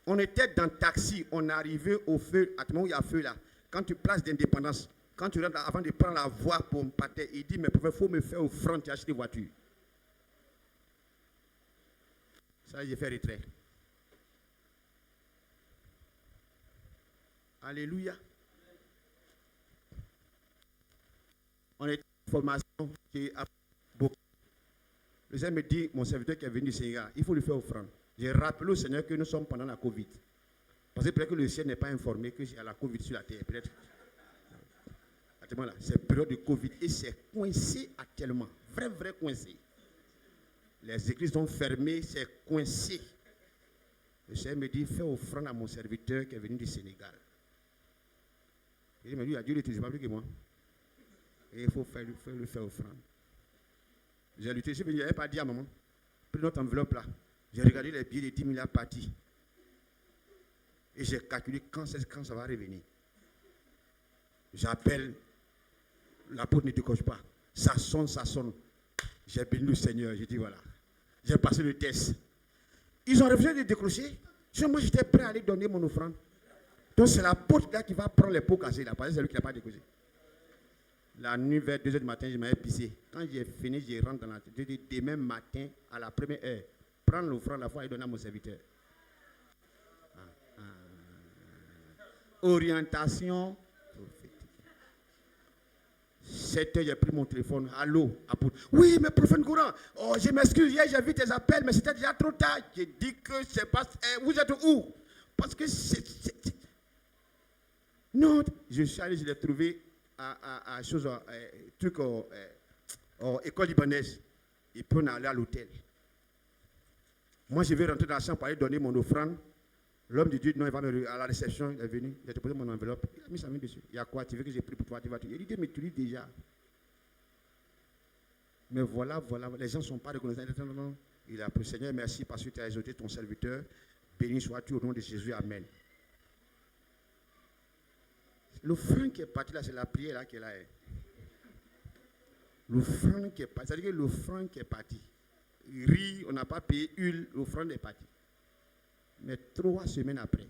On était dans le taxi, on arrivait au feu, à ce moment où il y a feu là. Quand tu places d'indépendance, quand tu rentres avant de prendre la voie pour me partir, il dit, mais il faut me faire offrande, tu as acheté une voiture. Ça, j'ai fait retrait. Alléluia. On est en formation qui a beaucoup. Le Seigneur me dit, mon serviteur qui est venu du Sénégal, il faut lui faire offrande. J'ai rappelé au Seigneur que nous sommes pendant la Covid. Parce que peut-être que le ciel n'est pas informé qu'il y a la Covid sur la terre. Peut-être. Actuellement là, c'est période de Covid et c'est coincé actuellement. Vrai coincé. Les églises sont fermées, c'est coincé. Le Seigneur me dit, fais offrande à mon serviteur qui est venu du Sénégal. Il m'a dit, Dieu ne l'utilise pas plus que moi. Et il faut lui faire offrande. J'ai lutté, je suis venu, il n'avait pas dit à maman. Pris notre enveloppe là. J'ai regardé les billets de 10 000 partis. Et j'ai calculé quand ça va revenir. J'appelle, la porte ne décoche pas. Ça sonne. J'ai béni le Seigneur, j'ai dit voilà. J'ai passé le test. Ils ont refusé de décrocher. Moi j'étais prêt à aller donner mon offrande. Donc c'est la porte là qui va prendre les pots cassés là, parce que c'est lui qui n'a pas décroché. La nuit vers 2h du matin, je m'avais pissé. Quand j'ai fini, je rentre dans la tête. Je dis demain matin, à la première heure, prendre l'offrande la fois et donner à mon serviteur. Orientation prophétique. 7h, j'ai pris mon téléphone. Allô, apôtre. Oui, mais prophète Gourand, oh, je m'excuse, hier j'ai vu tes appels, mais c'était déjà trop tard. J'ai dit que c'est pas. Vous êtes où? Parce que c'est. Non, je suis allé, je l'ai trouvé à chose, truc, école libanaise. Et puis on est allé à l'hôtel. Moi, je vais rentrer dans la chambre pour aller donner mon offrande. L'homme de Dieu, non, il va à la réception, il est venu, il a déposé mon enveloppe, il a mis sa main dessus. Il y a quoi? Tu veux que j'ai pris pour toi? Il dit, mais tu lis déjà. Mais voilà, les gens ne sont pas reconnaissants. Non. Il a pris, Seigneur, merci parce que tu as exaucé ton serviteur. Béni sois-tu au nom de Jésus. Amen. L'offrande qui est partie là, c'est la prière là qui est là. L'offrande qui est partie, c'est-à-dire que l'offrande qui est partie. Riz, on n'a pas payé huile, l'offrande est partie. Mais 3 semaines après,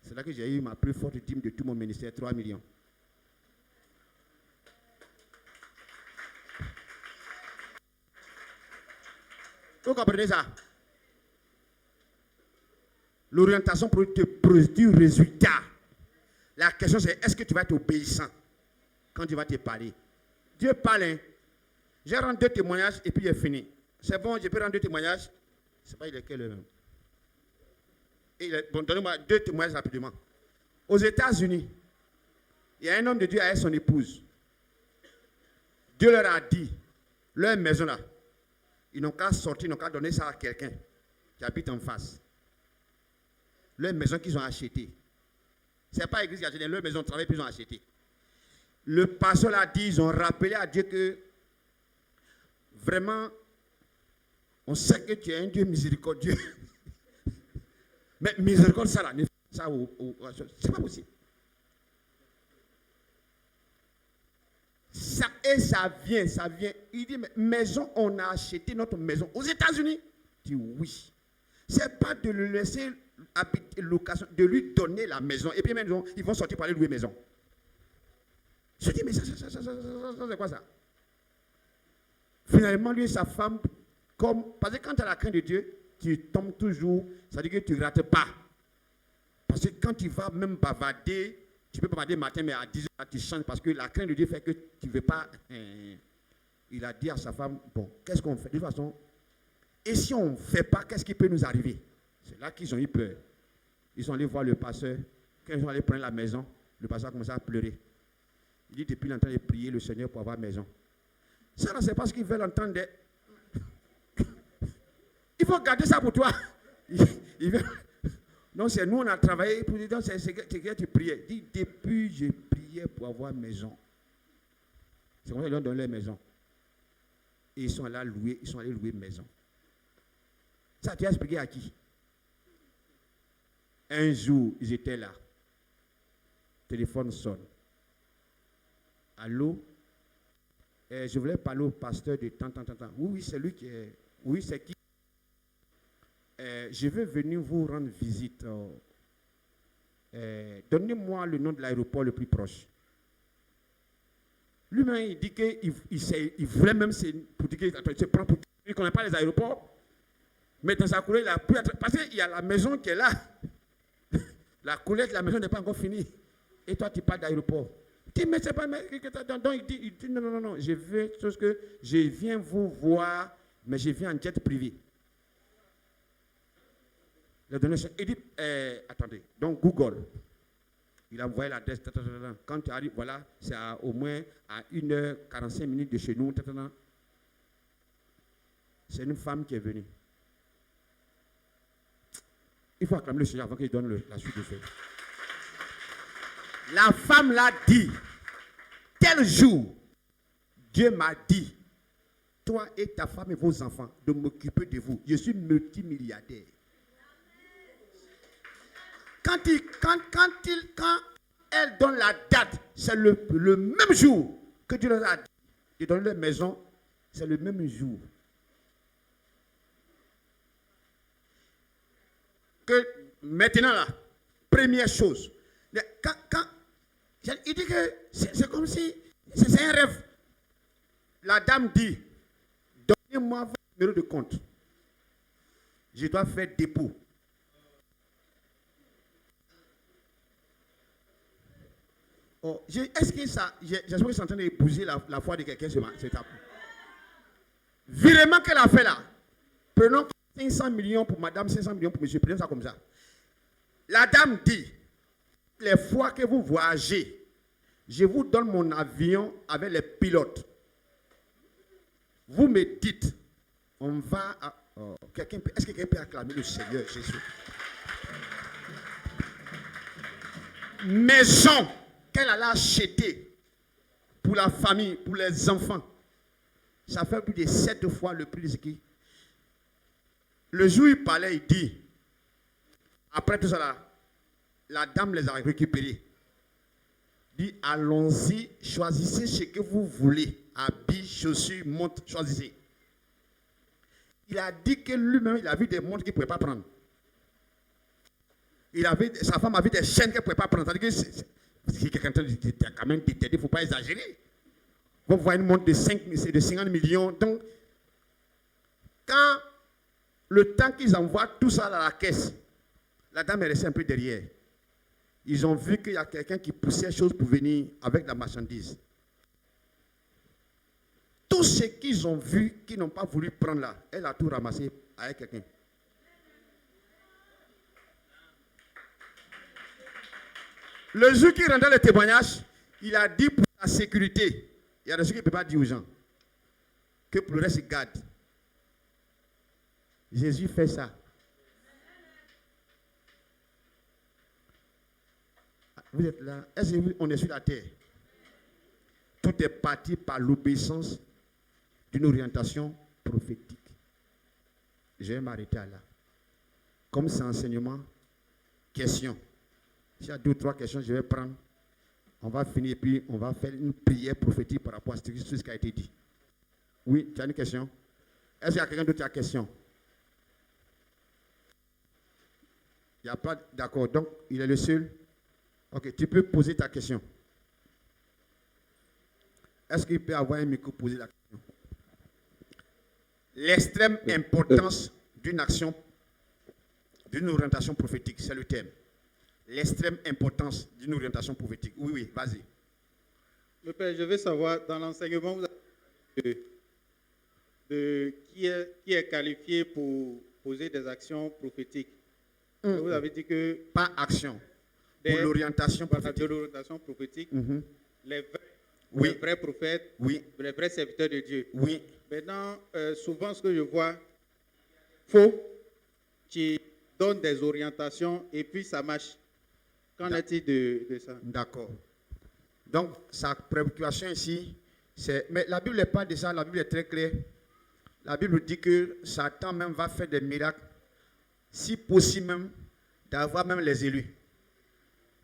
c'est là que j'ai eu ma plus forte dîme de tout mon ministère, 3 millions. Vous comprenez ça? L'orientation produit du résultat. La question c'est, est-ce que tu vas être obéissant quand tu vas te parler? Dieu parle. Hein? Je rends 2 témoignages et puis il est fini. C'est bon, je peux rendre 2 témoignages. Je ne sais pas il est quel même. Bon, donnez-moi 2 témoignages rapidement. Aux États-Unis, il y a un homme de Dieu avec son épouse. Dieu leur a dit, leur maison là, ils n'ont qu'à sortir, ils n'ont qu'à donner ça à quelqu'un qui habite en face. Leur maison qu'ils ont achetée. Ce n'est pas l'église qui a acheté, leur maison de travail qu'ils ont acheté. Le pasteur a dit, ils ont rappelé à Dieu que vraiment, on sait que tu es un Dieu miséricordieux. Mais miséricorde, ça là, c'est pas possible. Ça vient. Il dit, mais maison, on a acheté notre maison aux États-Unis. Il dit oui. C'est pas de le laisser habiter location, de lui donner la maison. Et puis même, ils vont sortir pour aller louer maison. Je dis, mais ça c'est quoi ça? Finalement, lui et sa femme, parce que quand tu as la crainte de Dieu, tu tombes toujours, ça veut dire que tu ne rates pas. Parce que quand tu vas même bavarder, tu peux bavarder le matin, mais à 10 h, tu changes parce que la crainte de Dieu fait que tu ne veux pas. Il a dit à sa femme, bon, qu'est-ce qu'on fait? De toute façon, et si on ne fait pas, qu'est-ce qui peut nous arriver? C'est là qu'ils ont eu peur. Ils sont allés voir le pasteur. Quand ils sont allés prendre la maison, le pasteur a commencé à pleurer. Il dit, depuis longtemps, il a prié le Seigneur pour avoir maison. Ça, c'est parce qu'ils veulent entendre. Il faut garder ça pour toi. Non, c'est nous, on a travaillé pour dire, c'est que tu priais. Dis, depuis, je priais pour avoir maison. C'est comme ça qu'ils ont donné leur maison. Et ils sont allés louer maison. Ça, tu as expliqué à qui? Un jour, ils étaient là. Le téléphone sonne. Allô? Je voulais parler au pasteur de tant. Oui, c'est lui qui est. Oui, c'est qui? Je veux venir vous rendre visite. Donnez-moi le nom de l'aéroport le plus proche. Lui-même, il dit qu'il voulait même pour dire qu'il se prend pour il ne connaît pas les aéroports. Mais dans sa coulée, il a pu être. Parce qu'il y a la maison qui est là. La coulée de la maison n'est pas encore finie. Et toi, tu parles d'aéroport. Il dit, mais c'est pas. Donc, il dit non. Je veux chose que je viens vous voir, mais je viens en jet privé. Il dit, attendez, donc Google. Il a envoyé l'adresse. Quand tu arrives, voilà, c'est au moins à 1h45 de chez nous. C'est une femme qui est venue. Il faut acclamer le Seigneur avant qu'il donne la suite de fait. La femme l'a dit, tel jour, Dieu m'a dit, toi et ta femme et vos enfants, de m'occuper de vous. Je suis multimilliardaire. Quand elle donne la date, c'est le même jour que Dieu leur a dit de donner leur maison, c'est le même jour. Que maintenant là, première chose, il dit que c'est comme si c'est un rêve. La dame dit, donnez-moi votre numéro de compte. Je dois faire dépôt. Oh, est-ce que ça, j'espère que c'est en train d'épouser la foi de quelqu'un c'est ça. Virement qu'elle a fait là, prenons 500 millions pour madame, 500 millions pour monsieur, prenons ça comme ça. La dame dit, les fois que vous voyagez, je vous donne mon avion avec les pilotes. Vous me dites, on va à... est-ce que quelqu'un peut acclamer le Seigneur Jésus? Maison qu'elle allait acheter pour la famille, pour les enfants. Ça fait plus de 7 fois le prix de ce qui. Le jour où il parlait, il dit, après tout ça là, la dame les a récupérés. Il dit, allons-y, choisissez ce que vous voulez. Habits, chaussures, montres, choisissez. Il a dit que lui-même, il a vu des montres qu'il ne pouvait pas prendre. Sa femme avait des chaînes qu'elle ne pouvait pas prendre. C'est-à-dire que si quelqu'un dit, quand même déterminé, il ne faut pas exagérer. Vous voyez une montre de 50 millions. Donc, quand le temps qu'ils envoient tout ça à la caisse, la dame est restée un peu derrière. Ils ont vu qu'il y a quelqu'un qui poussait les choses pour venir avec la marchandise. Tout ce qu'ils ont vu, qu'ils n'ont pas voulu prendre là, elle a tout ramassé avec quelqu'un. Le jour qui rendait le témoignage, il a dit pour la sécurité, il y a des choses qu'il ne peut pas dire aux gens, que pour le reste, il garde. Jésus fait ça. Vous êtes là. Est-ce qu'on est sur la terre? Tout est parti par l'obéissance d'une orientation prophétique. Je vais m'arrêter là. Comme c'est enseignement, question. S'il y a 2 ou 3 questions, je vais prendre. On va finir et puis on va faire une prière prophétique par rapport à tout ce qui a été dit. Oui, tu as une question? Est-ce qu'il y a quelqu'un d'autre qui a une question? Il n'y a pas. D'accord. Donc, il est le seul. Ok, tu peux poser ta question. Est-ce qu'il peut avoir un micro pour poser la question? L'extrême importance d'une action, d'une orientation prophétique, c'est le thème. L'extrême importance d'une orientation prophétique. Oui, oui, vas-y. Le Père, je veux savoir, dans l'enseignement, vous avez qui est qualifié pour poser des actions prophétiques. Vous avez dit que... Pas action. Pour l'orientation prophétique. De l'orientation prophétique, les vrais prophètes, les vrais serviteurs de Dieu. Oui. Maintenant, souvent, ce que je vois, faux, qui donnent des orientations et puis ça marche. Qu'en est-il de ça? D'accord. Donc, sa préoccupation ici, c'est... Mais la Bible n'est pas de ça, la Bible est très claire. La Bible dit que Satan même va faire des miracles, si possible même, d'avoir même les élus.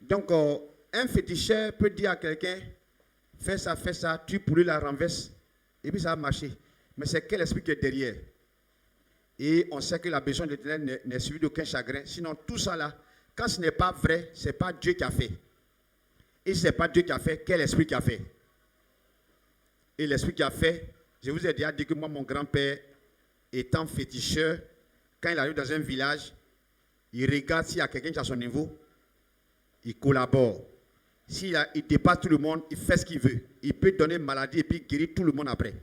Donc, un féticheur peut dire à quelqu'un, fais ça, tu pourrais la renverse, et puis ça va marcher. Mais c'est quel esprit qui est derrière? Et on sait que la besoin de l'Éternel n'est suivie d'aucun chagrin. Sinon, tout ça là, quand ce n'est pas vrai, ce n'est pas Dieu qui a fait. Et si ce n'est pas Dieu qui a fait, quel esprit qui a fait? Et l'esprit qui a fait, je vous ai déjà dit que moi, mon grand-père, étant féticheur, quand il arrive dans un village, il regarde s'il y a quelqu'un qui est à son niveau, il collabore. S'il dépasse tout le monde, il fait ce qu'il veut. Il peut donner maladie et puis guérir tout le monde après.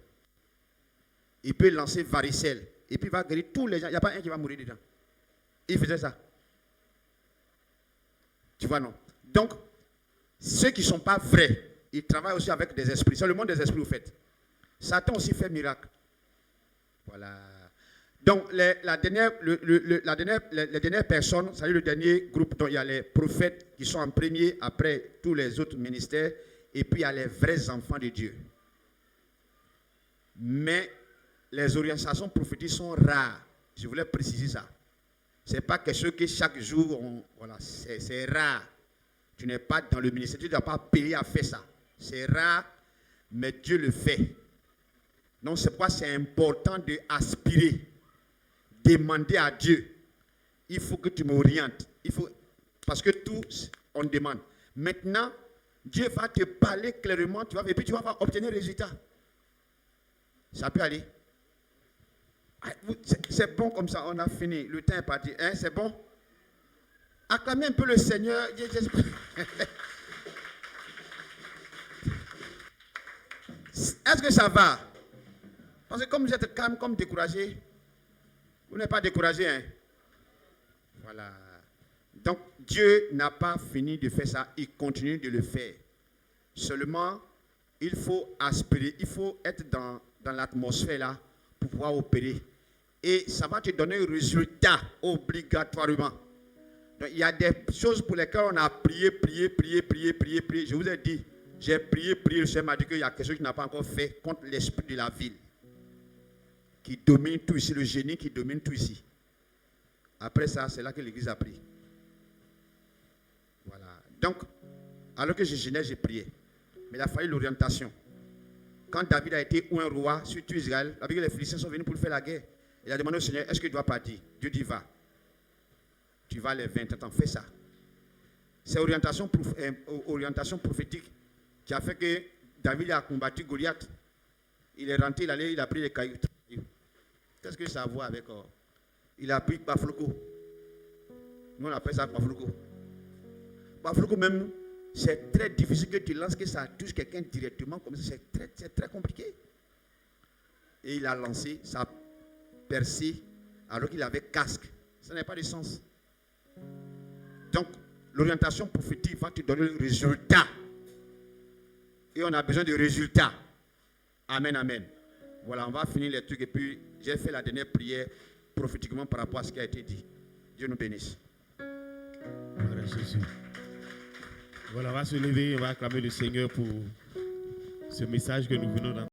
Il peut lancer varicelle et puis il va guérir tous les gens. Il n'y a pas un qui va mourir dedans. Il faisait ça. Tu vois, non? Donc, ceux qui ne sont pas vrais, ils travaillent aussi avec des esprits. C'est le monde des esprits, vous faites. Satan aussi fait miracle. Voilà. Donc, les dernières personnes, c'est-à-dire le dernier groupe, dont il y a les prophètes qui sont en premier après tous les autres ministères, et puis il y a les vrais enfants de Dieu. Mais les orientations prophétiques sont rares. Je voulais préciser ça. Ce n'est pas quelque chose que chaque jour, voilà, c'est rare. Tu n'es pas dans le ministère, tu ne dois pas payer à faire ça. C'est rare, mais Dieu le fait. Donc c'est pourquoi c'est important d'aspirer, demander à Dieu. Il faut que tu m'orientes. Parce que tout, on demande. Maintenant, Dieu va te parler clairement, et puis tu vas obtenir un résultat. Ça peut aller. C'est bon comme ça, on a fini. Le temps est parti. Hein, c'est bon? Acclamez un peu le Seigneur. Est-ce que ça va? Parce que comme vous êtes calme, comme découragé, vous n'êtes pas découragé. Hein? Voilà. Donc, Dieu n'a pas fini de faire ça. Il continue de le faire. Seulement, il faut aspirer. Il faut être dans l'atmosphère là pour pouvoir opérer. Et ça va te donner un résultat obligatoirement. Donc, il y a des choses pour lesquelles on a prié. Je vous ai dit, j'ai prié. Le Seigneur m'a dit qu'il y a quelque chose qui n'a pas encore fait contre l'esprit de la ville. qui domine tout ici, le génie qui domine tout ici. Après ça, c'est là que l'Église a pris. Voilà. Donc, alors que je gênais, j'ai prié. Mais il a fallu l'orientation. Quand David a été un roi sur tout Israël, avec les Philistins sont venus pour faire la guerre. Il a demandé au Seigneur, est-ce qu'il doit partir? Dieu dit, va. Tu vas les 20 ans, fais ça. C'est orientation prophétique qui a fait que David a combattu Goliath. Il est rentré, il a pris les cailloux. Qu'est-ce que ça a à voir avec... il a pris Bafloko. Nous on appelle ça Bafloko. Bafloko même, c'est très difficile que tu lances, que ça touche quelqu'un directement comme ça. C'est très compliqué. Et il a lancé, ça a percé alors qu'il avait casque. Ça n'a pas de sens. Donc, l'orientation prophétique va te donner le résultat. Et on a besoin de résultats. Amen, amen. Voilà, on va finir les trucs et puis j'ai fait la dernière prière prophétiquement par rapport à ce qui a été dit. Dieu nous bénisse. Voilà, Jésus. Voilà, on va se lever, on va acclamer le Seigneur pour ce message que nous venons d'entendre.